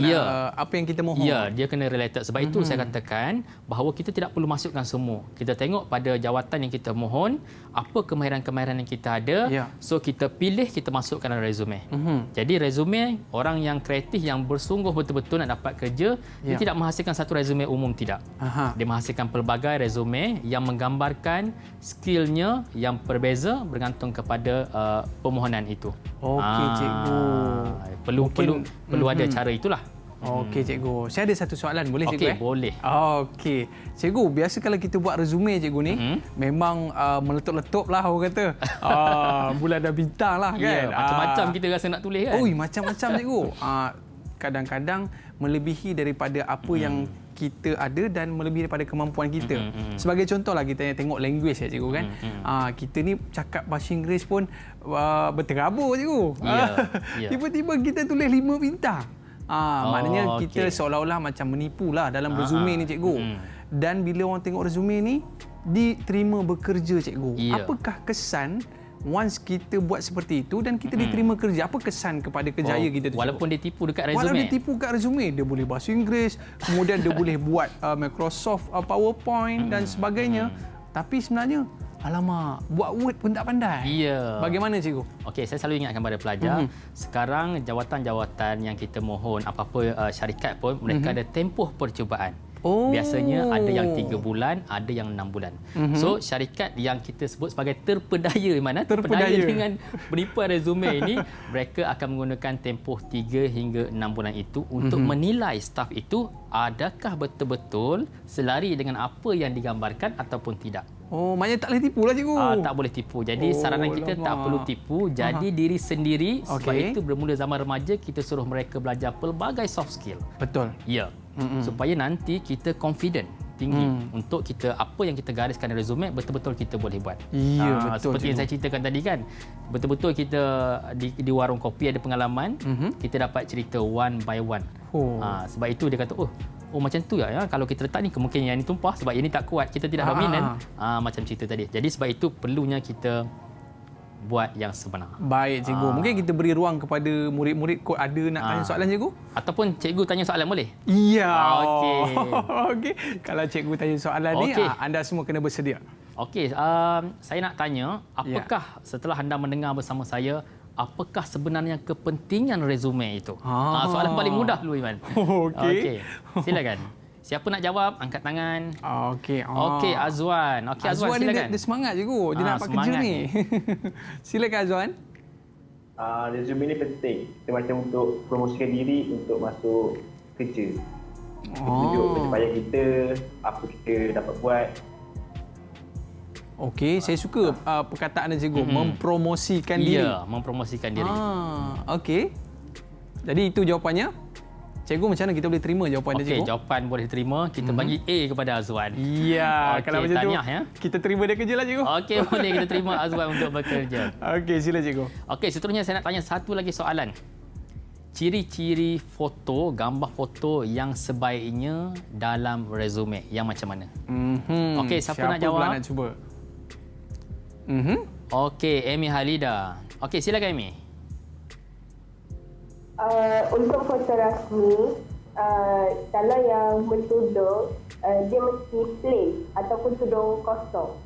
apa yang kita mohon. Ya, dia kena related. Sebab itu saya katakan bahawa kita tidak perlu masukkan semua. Kita tengok pada jawatan yang kita mohon, apa kemahiran-kemahiran yang kita ada. So kita pilih, kita masukkan dalam resume. Jadi resume, orang yang kreatif yang bersungguh betul-betul nak dapat kerja, dia tidak menghasilkan satu resume umum, tidak. Dia menghasilkan pelbagai resume yang menggambarkan skillnya yang berbeza bergantung kepada permohonan itu. Okey, cikgu. Perlu ada cara itulah. Okey, cikgu. Saya ada satu soalan, boleh cikgu? Okey, boleh. Okey. Cikgu, biasa kalau kita buat resume cikgu ni, memang meletup-letup lah orang kata. Bulan dan bintang lah kan. Ya, macam-macam kita rasa nak tulis kan. Macam-macam cikgu. Kadang-kadang melebihi daripada apa yang kita ada dan melebihi daripada kemampuan kita. Sebagai contohlah kita tengok language ya cikgu kan. Kita ni cakap bahasa Inggeris pun berterabur cikgu. Tiba-tiba kita tulis 5 bintang. Maknanya kita seolah-olah macam menipulah dalam resume ni cikgu. Dan bila orang tengok resume ni diterima bekerja cikgu. Apakah kesan once kita buat seperti itu dan kita diterima kerja, apa kesan kepada kerjaya kita tu? Walaupun dia tipu dekat resume. Walaupun dia tipu kat resume, dia boleh bahasa Inggeris, kemudian dia boleh buat Microsoft PowerPoint dan sebagainya. Tapi sebenarnya, alamak, buat Word pun tak pandai. Bagaimana cikgu? Okey, saya selalu ingatkan pada pelajar, sekarang jawatan-jawatan yang kita mohon, apa-apa syarikat pun, mereka ada tempoh percubaan. Biasanya ada yang 3 bulan, ada yang 6 bulan. So syarikat yang kita sebut sebagai terpedaya, terpedaya dengan penipuan resume ini, mereka akan menggunakan tempoh 3 hingga 6 bulan itu untuk menilai staf itu adakah betul-betul selari dengan apa yang digambarkan ataupun tidak. Maknanya tak boleh tipu lah cikgu. Tak boleh tipu. Jadi saranan kita tak perlu tipu. Jadi diri sendiri. Sebab itu bermula zaman remaja kita suruh mereka belajar pelbagai soft skill. Betul. Ya. Supaya nanti kita confident tinggi untuk kita apa yang kita gariskan di resume betul-betul kita boleh buat. Betul. Seperti yang saya ceritakan tadi kan. Betul-betul kita di warung kopi ada pengalaman, kita dapat cerita one by one. Sebab itu dia kata, macam tu ya, kalau kita letak ni kemungkinan yang ini tumpah sebab yang ini tak kuat, kita tidak dominan. Macam cerita tadi. Jadi sebab itu perlunya kita buat yang sebenar. Baik cikgu. Mungkin kita beri ruang kepada murid-murid kot ada nak tanya soalan cikgu? Ataupun cikgu tanya soalan boleh? Ya. Okey. Kalau cikgu tanya soalan ni, anda semua kena bersedia. Okey, saya nak tanya, apakah setelah anda mendengar bersama saya, apakah sebenarnya kepentingan resume itu? Soalan paling mudah dulu, Iman. Okey. Silakan. Siapa nak jawab? Angkat tangan. Okey. Okey, Azwan. Okey, Azwan silakan. Dia semangat cikgu. Dia nak dapat kerja ni. Silakan Azwan. Resume ni penting. Kita macam untuk promosikan diri untuk masuk kerja. Tunjuk pencapaian kita, apa kita dapat buat. Okey, saya suka perkataan cikgu, mempromosikan diri. Ya, mempromosikan diri. Okey. Jadi itu jawapannya. Cikgu, macam mana kita boleh terima jawapan dia, cikgu? Okey, jawapan boleh terima. Kita bagi A kepada Azwan. Ya, kalau macam tu, kita terima dia kerja lah, cikgu. Okey, boleh kita terima Azwan untuk bekerja. Okey, sila cikgu. Okey, seterusnya saya nak tanya satu lagi soalan. Ciri-ciri foto, gambar foto yang sebaiknya dalam resume, yang macam mana? Okey, siapa nak jawab? Siapa nak cuba? Okey, Amy Halida. Okey, silakan Amy. Untuk foto rasmi, kalau yang bertudung, dia mesti plain ataupun tudung kosong.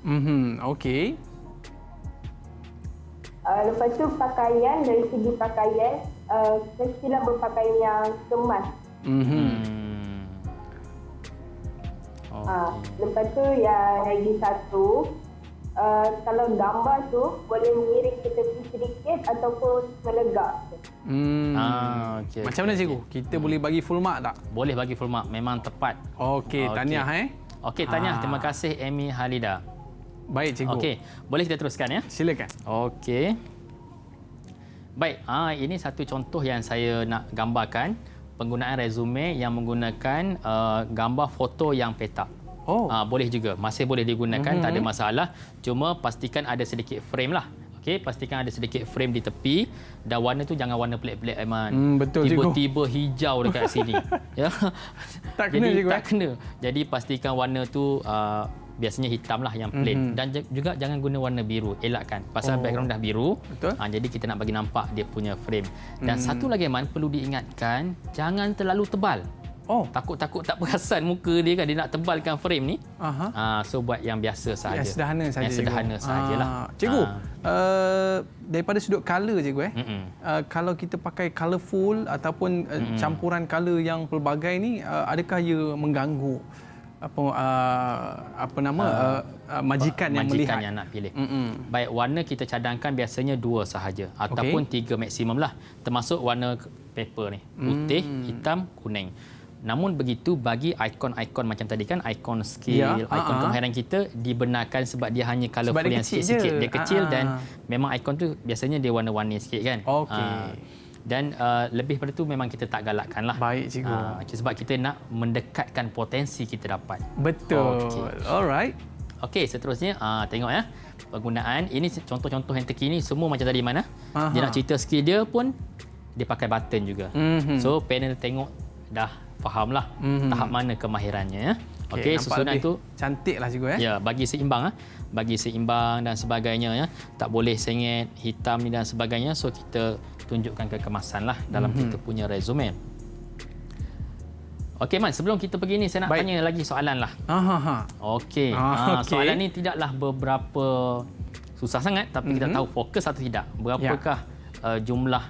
Okey. Lepas tu pakaian, dari segi pakaian, mestilah berpakaian yang kemas. Lepas tu yang lagi satu, kalau gambar tu boleh miring ke tepi sedikit ataupun melegak. Okay. Macam mana cikgu? Kita boleh bagi full mark tak? Boleh bagi full mark, memang tepat. Okey, tahniah Okey, tahniah. Terima kasih Amy Halida. Baik, cikgu. Okey, boleh kita teruskan ya? Silakan. Okey. Baik, ini satu contoh yang saya nak gambarkan penggunaan resume yang menggunakan gambar foto yang petak. Boleh juga, masih boleh digunakan, tak ada masalah. Cuma pastikan ada sedikit frame lah. Okey, pastikan ada sedikit frame di tepi dan warna tu jangan warna pelik-pelik Aiman. Betul, tiba-tiba hijau dekat sini. Ya. Tak kena, Jadi cikgu. tak kena. Jadi pastikan warna tu biasanya hitam lah yang plain. Dan juga jangan guna warna biru, elakkan. Pasal background dah biru. Betul. Jadi kita nak bagi nampak dia punya frame. Dan satu lagi Aiman, perlu diingatkan, jangan terlalu tebal. Takut-takut tak perasan muka dia kan, dia nak tebalkan frame ni. So buat yang biasa sahaja. Yang sederhana saja. Yang sederhana sahajalah. Cikgu, daripada sudut color cikgu kalau kita pakai colourful ataupun campuran color yang pelbagai ni, adakah ia mengganggu majikan yang melihat? Yang nak pilih. Baik, warna kita cadangkan biasanya 2 sahaja ataupun 3 maksimum lah. Termasuk warna paper ni. Putih, hitam, kuning. Namun begitu, bagi ikon-ikon macam tadi kan, ikon skill, ikon kemahiran kita dibenarkan sebab dia hanya colourful yang sikit-sikit. Dia kecil dan memang ikon tu biasanya dia warna-warni sikit kan. Dan lebih pada tu memang kita tak galakkan lah. Baik, cikgu. Sebab kita nak mendekatkan potensi kita dapat. Betul. Alright. Okey, seterusnya tengok ya. Penggunaan, ini contoh-contoh yang terkini semua macam tadi mana. Dia nak cerita skill dia pun dia pakai button juga. So panel tengok dah fahamlah tahap mana kemahirannya ya. Okey, susunan tu cantiklah cikgu ya, bagi seimbang bagi seimbang dan sebagainya ya. Tak boleh sengit, hitam ni dan sebagainya. So kita tunjukkan kekemasan lah dalam kita punya resume. Okey Man, sebelum kita pergi ni saya nak tanya lagi soalan lah. Okey. Soalan ni tidaklah beberapa susah sangat, tapi kita tahu fokus atau tidak. Berapakah jumlah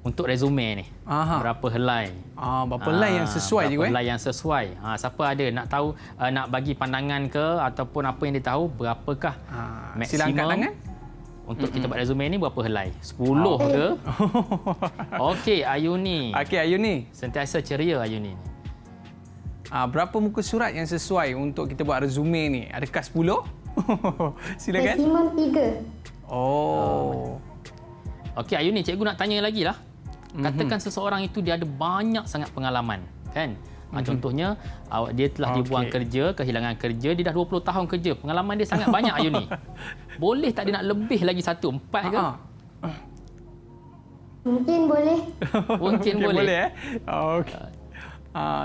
untuk resume ni? Berapa helai? Berapa helai yang sesuai berapa helai yang sesuai? Siapa ada nak tahu, nak bagi pandangan ke ataupun apa yang dia tahu, berapakah maksimum? Sila angkat tangan. Untuk kita buat resume ni berapa helai? 10 ke? Okey, Ayuni. Okey, Ayuni. Sentiasa ceria Ayuni. Berapa muka surat yang sesuai untuk kita buat resume ni? Adakah 10? Silakan. Maksimum 3. Okey, Ayuni, cikgu nak tanya lagi lah. Katakan seseorang itu dia ada banyak sangat pengalaman, kan? Contohnya, dia telah dibuang kerja, kehilangan kerja, dia dah 20 tahun kerja. Pengalaman dia sangat banyak, Ayuni. Boleh tak dia nak lebih lagi 1, 4 ke? Mungkin boleh. Mungkin boleh. Okey.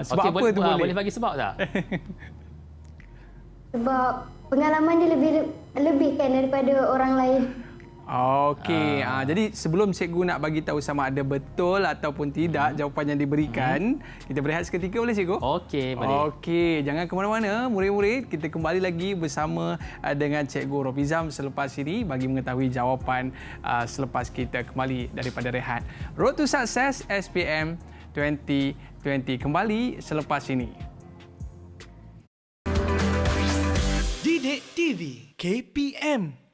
Sebab apa tu boleh? Boleh bagi sebab tak? Sebab pengalaman dia lebih kan daripada orang lain. Okey, jadi sebelum cikgu nak bagi tahu sama ada betul ataupun tidak jawapan yang diberikan, kita berehat seketika boleh cikgu? Okey, boleh. Okey, jangan ke mana-mana murid-murid, kita kembali lagi bersama dengan Cikgu Rofizam selepas ini bagi mengetahui jawapan selepas kita kembali daripada rehat. Road to Success SPM 2020 kembali selepas ini. Didik TV KPM.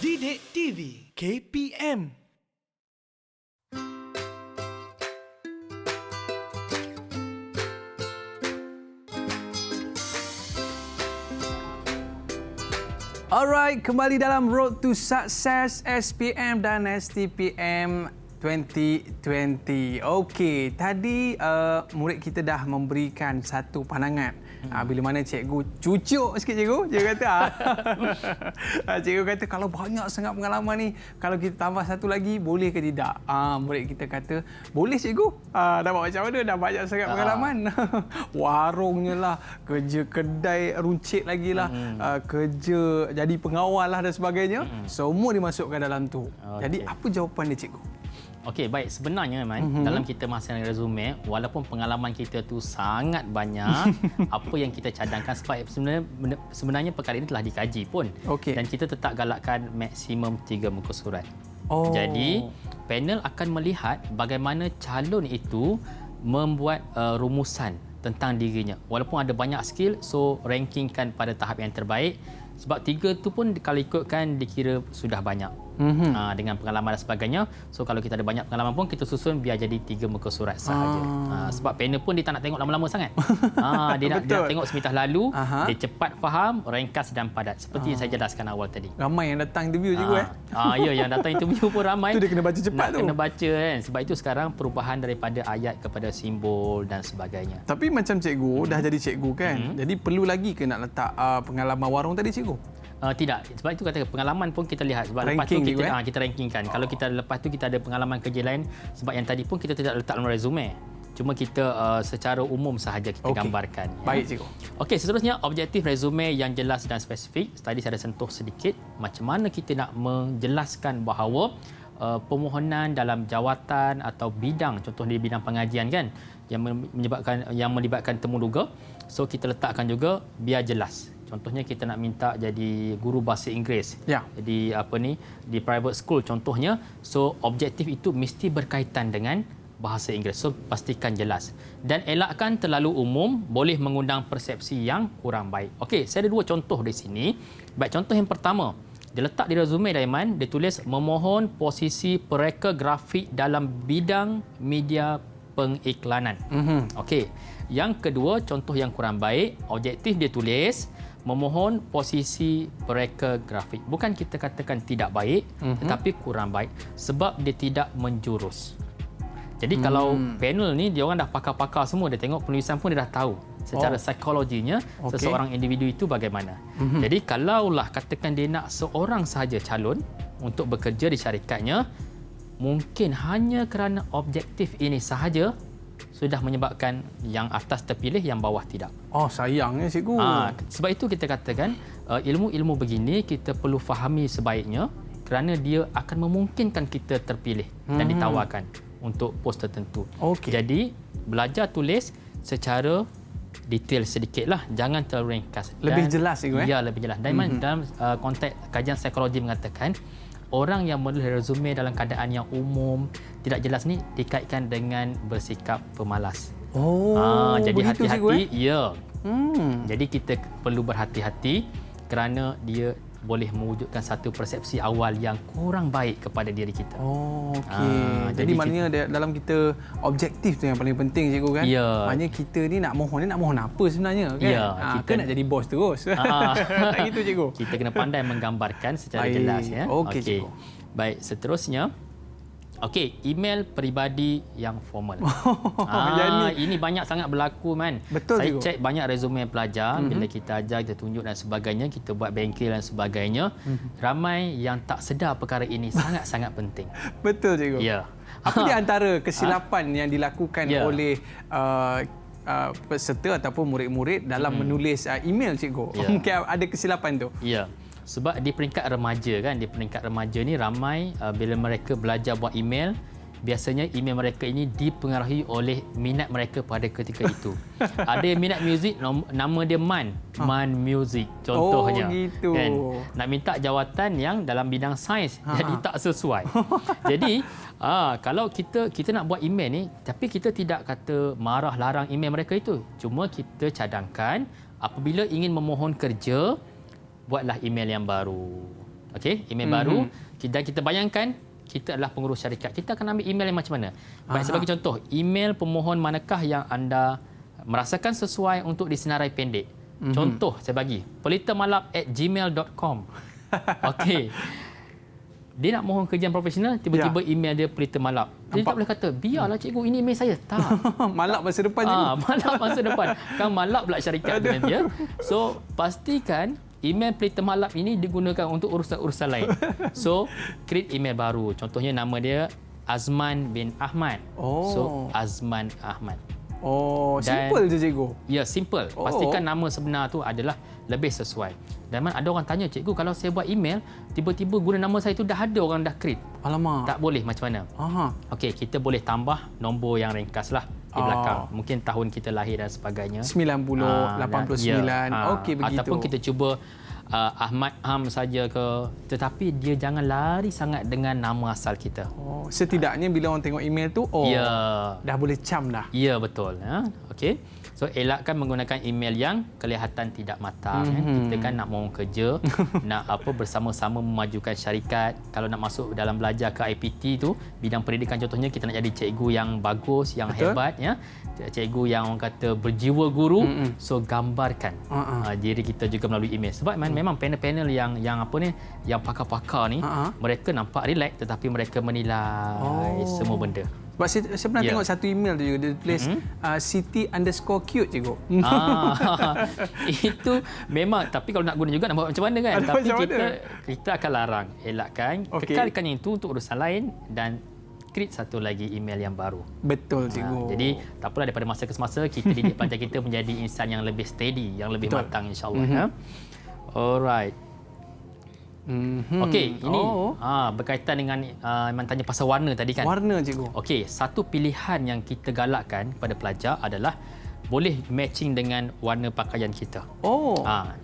Didik TV KPM. Alright, kembali dalam Road to Success SPM dan STPM 2020. Okey, tadi murid kita dah memberikan satu pandangan Bila mana cikgu cucuk sikit cikgu, dia kata. Cikgu kata kalau banyak sangat pengalaman ni, kalau kita tambah satu lagi boleh ke tidak? Murid kita kata, boleh cikgu. Dah buat macam mana? Dah banyak sangat pengalaman. Warungnya lah, kerja kedai runcit lagi lah, kerja jadi pengawal lah dan sebagainya. Semua dimasukkan dalam tu. Jadi apa jawapan dia cikgu? Okey, baik. Sebenarnya, dalam kita masukkan resume, walaupun pengalaman kita tu sangat banyak, apa yang kita cadangkan, sebab sebenarnya perkara ini telah dikaji pun. Dan kita tetap galakkan maksimum 3 muka surat. Jadi, panel akan melihat bagaimana calon itu membuat rumusan tentang dirinya. Walaupun ada banyak skill, so rankingkan pada tahap yang terbaik. Sebab 3 tu pun kalau ikutkan dikira sudah banyak. Dengan pengalaman dan sebagainya. So kalau kita ada banyak pengalaman pun kita susun biar jadi 3 muka surat sahaja. Sebab panel pun dia tak nak tengok lama-lama sangat. Dia nak tengok semitah lalu, dia cepat faham, ringkas dan padat. Seperti yang saya jelaskan awal tadi. Ramai yang datang interview cikgu Ya, yang datang interview pun ramai. Itu dia kena baca cepat nak kena baca kan. Sebab itu sekarang perubahan daripada ayat kepada simbol dan sebagainya. Tapi macam cikgu dah jadi cikgu kan. Jadi perlu lagi ke nak letak pengalaman warung tadi cikgu? Tidak. Sebab itu kata pengalaman pun kita lihat. Sebab Ranking lepas tu kita rankingkan. Kalau kita lepas tu kita ada pengalaman kerja lain, sebab yang tadi pun kita tidak letak dalam resume. Cuma kita secara umum sahaja kita gambarkan. Baik cikgu. Okey, seterusnya objektif resume yang jelas dan spesifik. Tadi saya ada sentuh sedikit macam mana kita nak menjelaskan bahawa permohonan dalam jawatan atau bidang, contoh di bidang pengajian kan, yang melibatkan temu duga. So kita letakkan juga biar jelas. Contohnya kita nak minta jadi guru bahasa Inggeris. Jadi di private school contohnya. So objektif itu mesti berkaitan dengan bahasa Inggeris. So pastikan jelas. Dan elakkan terlalu umum, boleh mengundang persepsi yang kurang baik. Okey, saya ada 2 contoh di sini. Baik, contoh yang pertama. Dia letak di resume Daiman, dia tulis memohon posisi pereka grafik dalam bidang media pengiklanan. Okey. Yang kedua, contoh yang kurang baik, objektif dia tulis memohon posisi pereka grafik. Bukan kita katakan tidak baik, tetapi kurang baik sebab dia tidak menjurus. Jadi kalau panel ni dia orang dah pakar-pakar semua, dia tengok penulisan pun dia dah tahu secara psikologinya seseorang individu itu bagaimana. Jadi kalaulah katakan dia nak seorang sahaja calon untuk bekerja di syarikatnya, mungkin hanya kerana objektif ini sahaja sudah menyebabkan yang atas terpilih, yang bawah tidak. Sayangnya cikgu. Sebab itu kita katakan ilmu-ilmu begini kita perlu fahami sebaiknya kerana dia akan memungkinkan kita terpilih dan ditawarkan untuk pos tertentu. Jadi belajar tulis secara detail sedikitlah, jangan terlalu ringkas. Lebih jelas cikgu. Ya, lebih jelas. Dan dalam konteks kajian psikologi mengatakan orang yang menulis resume dalam keadaan yang umum, tidak jelas ni dikaitkan dengan bersikap pemalas. Jadi hati-hati. Ya. Jadi kita perlu berhati-hati kerana dia boleh mewujudkan satu persepsi awal yang kurang baik kepada diri kita. Jadi maknanya dalam kita objektif tu yang paling penting cikgu kan? Maknanya kita ni nak mohon apa sebenarnya kan? Kita nak jadi bos terus. Tak gitu cikgu. Kita kena pandai menggambarkan secara jelas ya. Okey. Baik, seterusnya. Okey, email peribadi yang formal. Ini banyak sangat berlaku man. Betul, saya cikgu. cek banyak resume pelajar bila kita ajar, kita tunjuk dan sebagainya, kita buat bengkel dan sebagainya. Ramai yang tak sedar perkara ini sangat-sangat penting. Betul cikgu. Ya. Apa di antara kesilapan yang dilakukan oleh peserta ataupun murid-murid dalam menulis email cikgu? Mungkin ada kesilapan tu. Ya. Sebab di peringkat remaja kan, di peringkat remaja ni ramai bila mereka belajar buat email, biasanya email mereka ini dipengaruhi oleh minat mereka pada ketika itu. Ada yang minat muzik, nama dia Man Music contohnya. Gitu. Kan? Nak minta jawatan yang dalam bidang sains, jadi tak sesuai. Jadi kalau kita nak buat email ni, tapi kita tidak kata marah larang email mereka itu. Cuma kita cadangkan apabila ingin memohon kerja, buatlah email yang baru. Okey, email baru. Dan kita bayangkan kita adalah pengurus syarikat. Kita akan ambil email yang macam mana? Baik, sebagai contoh, email pemohon manakah yang anda merasakan sesuai untuk disenarai pendek? Contoh saya bagi, pelitamalap@gmail.com. Okey. Dia nak mohon kerjaan profesional, tiba-tiba email dia pelitamalap. Jadi tak boleh kata, biarlah cikgu ini email saya. Tak. Malap masa depan cikgu. Malap masa depan. Kan malap pula syarikat tu nanti ya. So, pastikan email pelita malap ini digunakan untuk urusan-urusan lain. So, create email baru. Contohnya nama dia Azman bin Ahmad. So, Azman Ahmad. Simple je cikgu. Ya, simple. Pastikan nama sebenar tu adalah lebih sesuai. Dan ada orang tanya, cikgu kalau saya buat email, tiba-tiba guna nama saya tu dah ada orang dah create. Alamak. Tak boleh, macam mana? Okey, kita boleh tambah nombor yang ringkas lah di belakang. Mungkin tahun kita lahir dan sebagainya. 90, 89. Okey, begitu. Ataupun kita cuba Ahmad Ham saja ke, tetapi dia jangan lari sangat dengan nama asal kita. Setidaknya bila orang tengok email tu, dah boleh cam dah. Ya, betul. Okey. So, elakkan menggunakan email yang kelihatan tidak matang. Kita kan nak mohon kerja, nak bersama-sama memajukan syarikat. Kalau nak masuk dalam belajar ke IPT tu, bidang pendidikan contohnya, kita nak jadi cikgu yang bagus, yang hebat, ya. Cikgu yang orang kata berjiwa guru. So, gambarkan diri kita juga melalui email. Sebab memang panel-panel yang yang pakar-pakar ni, mereka nampak relax tetapi mereka menilai semua benda. Sebab saya pernah tengok satu email tu juga, dia tulis Siti_cute cikgu. Itu memang, tapi kalau nak guna juga nak buat macam mana kan? Tapi kita akan larang, elakkan, kekalkan yang itu untuk urusan lain dan create satu lagi email yang baru. Betul cikgu. Jadi tak apalah, daripada masa ke semasa kita didik pelajar kita menjadi insan yang lebih steady, yang lebih matang insya-Allah. Alright. Okey, ini berkaitan dengan Iman tanya pasal warna tadi kan. Warna cikgu. Okey, satu pilihan yang kita galakkan kepada pelajar adalah boleh matching dengan warna pakaian kita.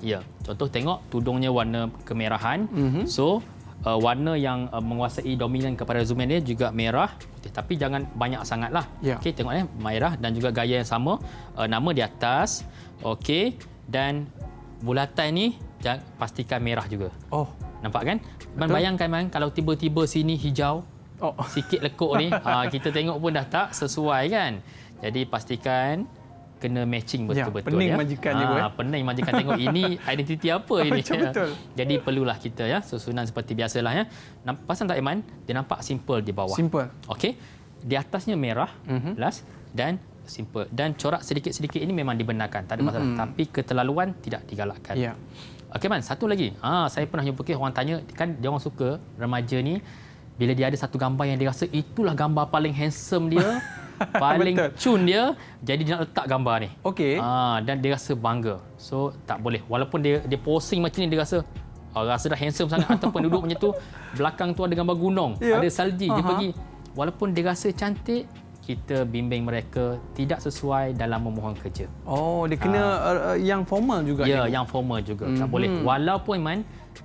Ya. Contoh tengok tudungnya warna kemerahan. So warna yang menguasai dominan kepada resume dia juga merah, tapi jangan banyak sangatlah. Okey, tengok merah dan juga gaya yang sama. Nama di atas. Okey, dan bulatan ni pastikan merah juga. Nampak kan? Bayangkan kalau tiba-tiba sini hijau, sikit lekuk ni, kita tengok pun dah tak sesuai kan? Jadi pastikan kena matching betul-betul. Pening majikan juga. Pening majikan tengok ini identiti apa ini. Betul. Jadi perlulah kita susunan seperti biasalah ya. Pasal tak Iman? Dia nampak simple di bawah. Simple. Okey. Di atasnya merah, plus dan simple. Dan corak sedikit-sedikit ini memang dibenarkan, tak ada masalah. Tapi keterlaluan tidak digalakkan. Okey Man, satu lagi. Saya pernah jumpa orang tanya, kan dia orang suka remaja ni bila dia ada satu gambar yang dia rasa itulah gambar paling handsome dia, paling cun dia, jadi dia nak letak gambar ni. Okey. Dan dia rasa bangga. So tak boleh. Walaupun dia posing macam ni, dia rasa dah handsome sangat ataupun duduk macam tu, belakang tu ada gambar gunung, ada salji, dia pergi. Walaupun dia rasa cantik, kita bimbing mereka tidak sesuai dalam memohon kerja. Dia kena yang formal juga. Ya, yang formal juga. Tak boleh. Walaupun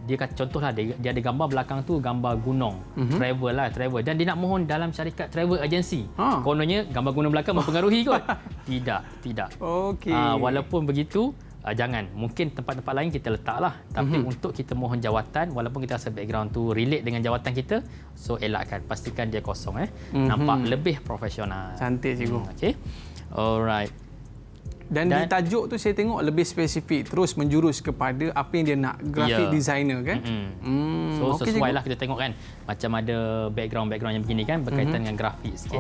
dia kata contohlah dia ada gambar belakang tu gambar gunung, travel dan dia nak mohon dalam syarikat travel agency. Kononnya gambar gunung belakang mempengaruhi kot. Tidak. Okey. Walaupun begitu, jangan. Mungkin tempat-tempat lain kita letaklah. Tapi untuk kita mohon jawatan, walaupun kita rasa background tu relate dengan jawatan kita, so elakkan. Pastikan dia kosong. Nampak lebih profesional. Cantik cikgu. Okey. Alright. Dan di tajuk tu saya tengok lebih spesifik, terus menjurus kepada apa yang dia nak, graphic designer kan. So sesuai lah kita tengok kan, macam ada background yang begini kan, berkaitan dengan grafik sikit.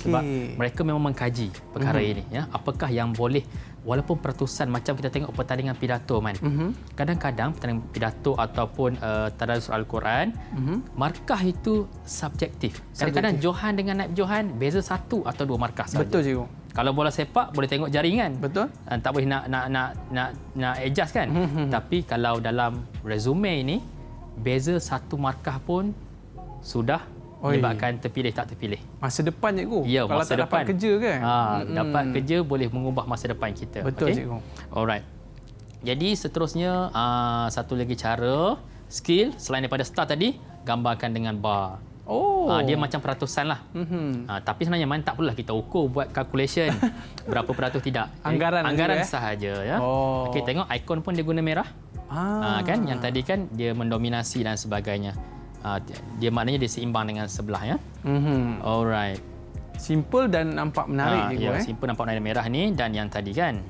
Sebab mereka memang mengkaji perkara ini ya, apakah yang boleh, walaupun peratusan macam kita tengok pertandingan pidato Man. Kadang-kadang pertandingan pidato ataupun tadarus Al-Quran, markah itu subjektif. Kadang-kadang Johan dengan Naib Johan beza 1 atau 2 markah saja. Betul cikgu. Kalau bola sepak boleh tengok jaringan. Betul. Tak boleh nak adjust kan. Tapi kalau dalam resume ini beza 1 markah pun sudah menyebabkan terpilih tak terpilih. Masa depan cikgu. Ya, kalau masa tak depan. Dapat kerja kan. Dapat kerja boleh mengubah masa depan kita. Betul cikgu. Alright. Jadi seterusnya satu lagi cara skill selain daripada star tadi, gambarkan dengan bar. Dia macam peratusan lah. Tapi sebenarnya tak perlulah kita ukur buat calculation berapa peratus, tidak. Anggaran sahaja ya. Okey, tengok ikon pun dia guna merah. Kan yang tadi kan dia mendominasi dan sebagainya. Dia maknanya dia seimbang dengan sebelah ya. Alright. Simple dan nampak menarik cikgu. Simple, nampak menarik merah ni, dan yang tadi kan.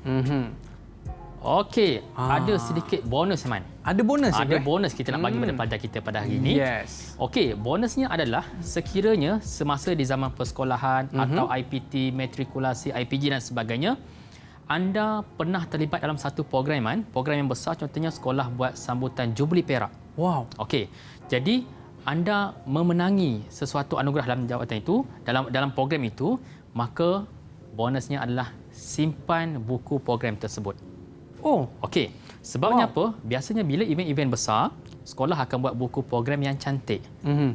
Okey, ada sedikit bonus, Man. Ada bonus? Ada bonus kita nak bagi pada pelajar kita pada hari ini. Yes. Okey, bonusnya adalah sekiranya semasa di zaman persekolahan atau IPT, matrikulasi, IPG dan sebagainya, anda pernah terlibat dalam satu program, Man. Program yang besar, contohnya sekolah buat sambutan Jubli Perak. Wow. Okey, jadi anda memenangi sesuatu anugerah dalam jawatan itu, dalam program itu, maka bonusnya adalah simpan buku program tersebut. Oh, okey. Sebabnya apa? Biasanya bila event-event besar, sekolah akan buat buku program yang cantik.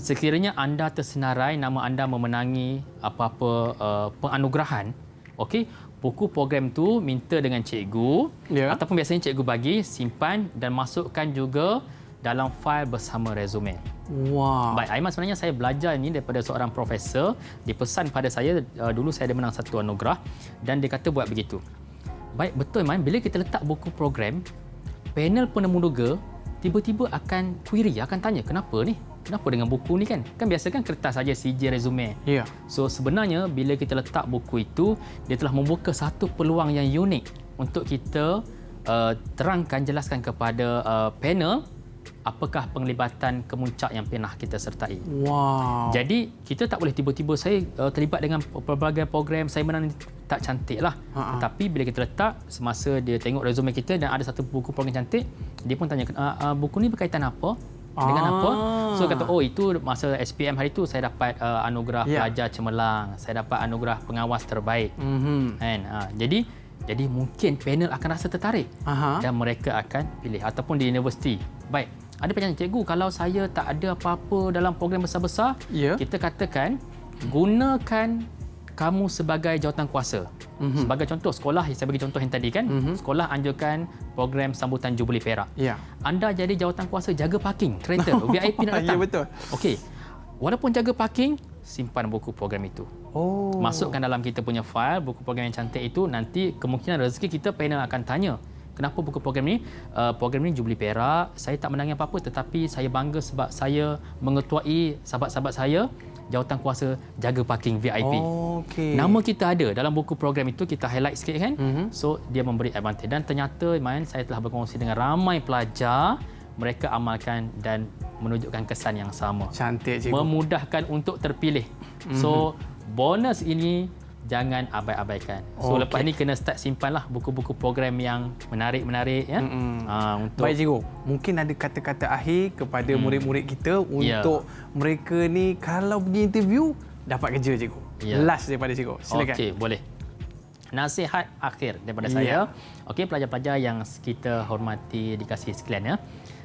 Sekiranya anda tersenarai, nama anda memenangi apa-apa penganugerahan, okey, buku program tu minta dengan cikgu ataupun biasanya cikgu bagi, simpan dan masukkan juga dalam fail bersama resume. Wow. Baik, Aiman, sebenarnya saya belajar ini daripada seorang profesor. Dia pesan pada saya, dulu saya ada menang satu anugerah dan dia kata buat begitu. Baik, betul, Aiman. Bila kita letak buku program, panel penemuduga tiba-tiba akan query, akan tanya, kenapa ni? Kenapa dengan buku ni kan? Kan biasa kan kertas saja CJ resume. Ya. So sebenarnya bila kita letak buku itu, dia telah membuka satu peluang yang unik untuk kita terangkan, jelaskan kepada panel apakah penglibatan kemuncak yang pernah kita sertai. Wow. Jadi kita tak boleh tiba-tiba saya terlibat dengan pelbagai program, saya menang, tak cantik lah. Tetapi bila kita letak, semasa dia tengok resume kita dan ada satu buku program cantik, dia pun tanya, buku ni berkaitan apa? Dengan apa? So kata, oh itu masa SPM hari itu saya dapat anugerah pelajar cemerlang, saya dapat anugerah pengawas terbaik. Kan? Jadi mungkin panel akan rasa tertarik dan mereka akan pilih. Ataupun di universiti. Baik, ada pertanyaan, cikgu, kalau saya tak ada apa-apa dalam program besar-besar, kita katakan gunakan kamu sebagai jawatan kuasa. Sebagai contoh, sekolah, saya bagi contoh yang tadi kan, sekolah anjurkan program sambutan Jubli Perak. Anda jadi jawatan kuasa jaga parking kereta, VIP nak datang. Ya, betul. Okey, walaupun jaga parking, simpan buku program itu. Masukkan dalam kita punya file buku program yang cantik itu. Nanti kemungkinan rezeki kita, panel akan tanya, kenapa buku program ni? Program ni Jubli Perak, saya tak menangi apa-apa, tetapi saya bangga sebab saya mengetuai sahabat-sahabat saya jawatan kuasa jaga parking VIP. Nama kita ada dalam buku program itu, kita highlight sikit kan. So dia memberi advantage dan ternyata saya telah berkongsi dengan ramai pelajar, mereka amalkan dan menunjukkan kesan yang sama. Cantik, cikgu. Memudahkan untuk terpilih. So bonus ini jangan abai-abaikan. So lepas ni kena start simpanlah buku-buku program yang menarik-menarik ya. Untuk baik, cikgu. Mungkin ada kata-kata akhir kepada murid-murid kita untuk mereka ni kalau pergi interview dapat kerja, cikgu. Last daripada cikgu. Silakan. Okey, boleh. Nasihat akhir daripada saya. Okey, pelajar-pelajar yang kita hormati, dikasihi sekalian ya.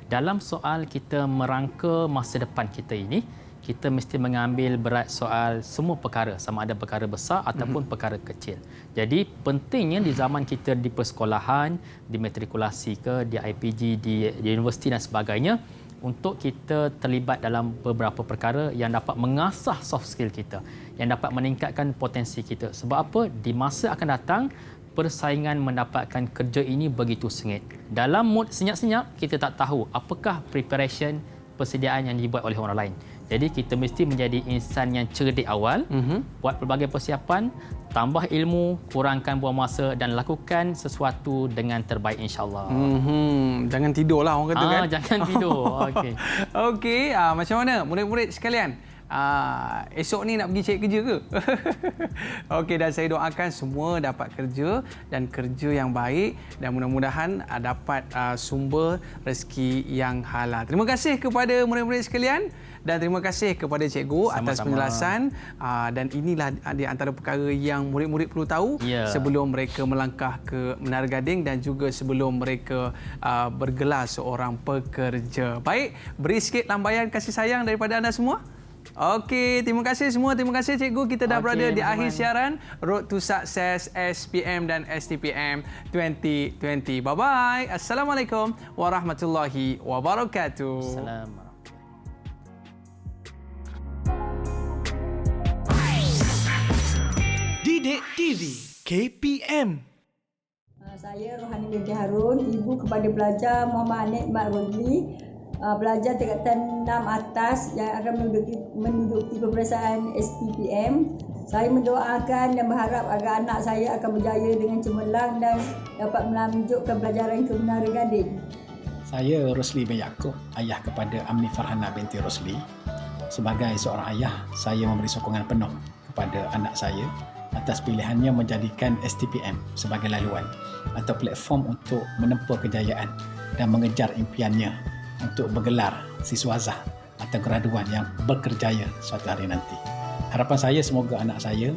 Dalam soal kita merangka masa depan kita ini, kita mesti mengambil berat soal semua perkara, sama ada perkara besar ataupun perkara kecil. Jadi pentingnya di zaman kita di persekolahan, di matrikulasi ke, di IPG, di universiti dan sebagainya, untuk kita terlibat dalam beberapa perkara yang dapat mengasah soft skill kita, yang dapat meningkatkan potensi kita. Sebab apa? Di masa akan datang, persaingan mendapatkan kerja ini begitu sengit. Dalam mood senyap-senyap, kita tak tahu apakah preparation, persediaan yang dibuat oleh orang lain. Jadi kita mesti menjadi insan yang cerdik awal, buat pelbagai persiapan, tambah ilmu, kurangkan buang masa dan lakukan sesuatu dengan terbaik insya-Allah. Jangan tidurlah orang kata kan. Jangan tidur. Okey. Okey, macam mana murid-murid sekalian? Esok ni nak pergi cari kerja ke? Okey, dan saya doakan semua dapat kerja dan kerja yang baik dan mudah-mudahan dapat sumber rezeki yang halal. Terima kasih kepada murid-murid sekalian dan terima kasih kepada cikgu atas penjelasan dan inilah di antara perkara yang murid-murid perlu tahu sebelum mereka melangkah ke Menara Gading dan juga sebelum mereka bergelar seorang pekerja. Baik, beri sikit lambaian kasih sayang daripada anda semua. Okey, terima kasih semua. Terima kasih cikgu. Kita dah berada di akhir siaran Road to Success SPM dan STPM 2020. Bye-bye. Assalamualaikum warahmatullahi wabarakatuh. Assalamualaikum. Didik TV KPM. Saya Rohani Binti Harun, ibu kepada pelajar Muhammad Anik Mat Rodli, pelajar tingkatan 6 atas yang akan menduduki peperiksaan STPM. Saya mendoakan dan berharap agar anak saya akan berjaya dengan cemerlang dan dapat melanjutkan pelajaran ke Menara Gading. Saya Rosli bin Yaakob, ayah kepada Amni Farhana binti Rosli. Sebagai seorang ayah, saya memberi sokongan penuh kepada anak saya atas pilihannya menjadikan STPM sebagai laluan atau platform untuk menempuh kejayaan dan mengejar impiannya untuk bergelar siswazah atau graduan yang berkerjaya suatu hari nanti. Harapan saya semoga anak saya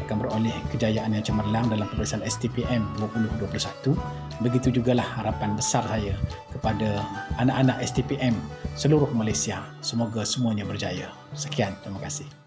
akan beroleh kejayaan yang cemerlang dalam peperiksaan STPM 2021. Begitu jugalah harapan besar saya kepada anak-anak STPM seluruh Malaysia. Semoga semuanya berjaya. Sekian, terima kasih.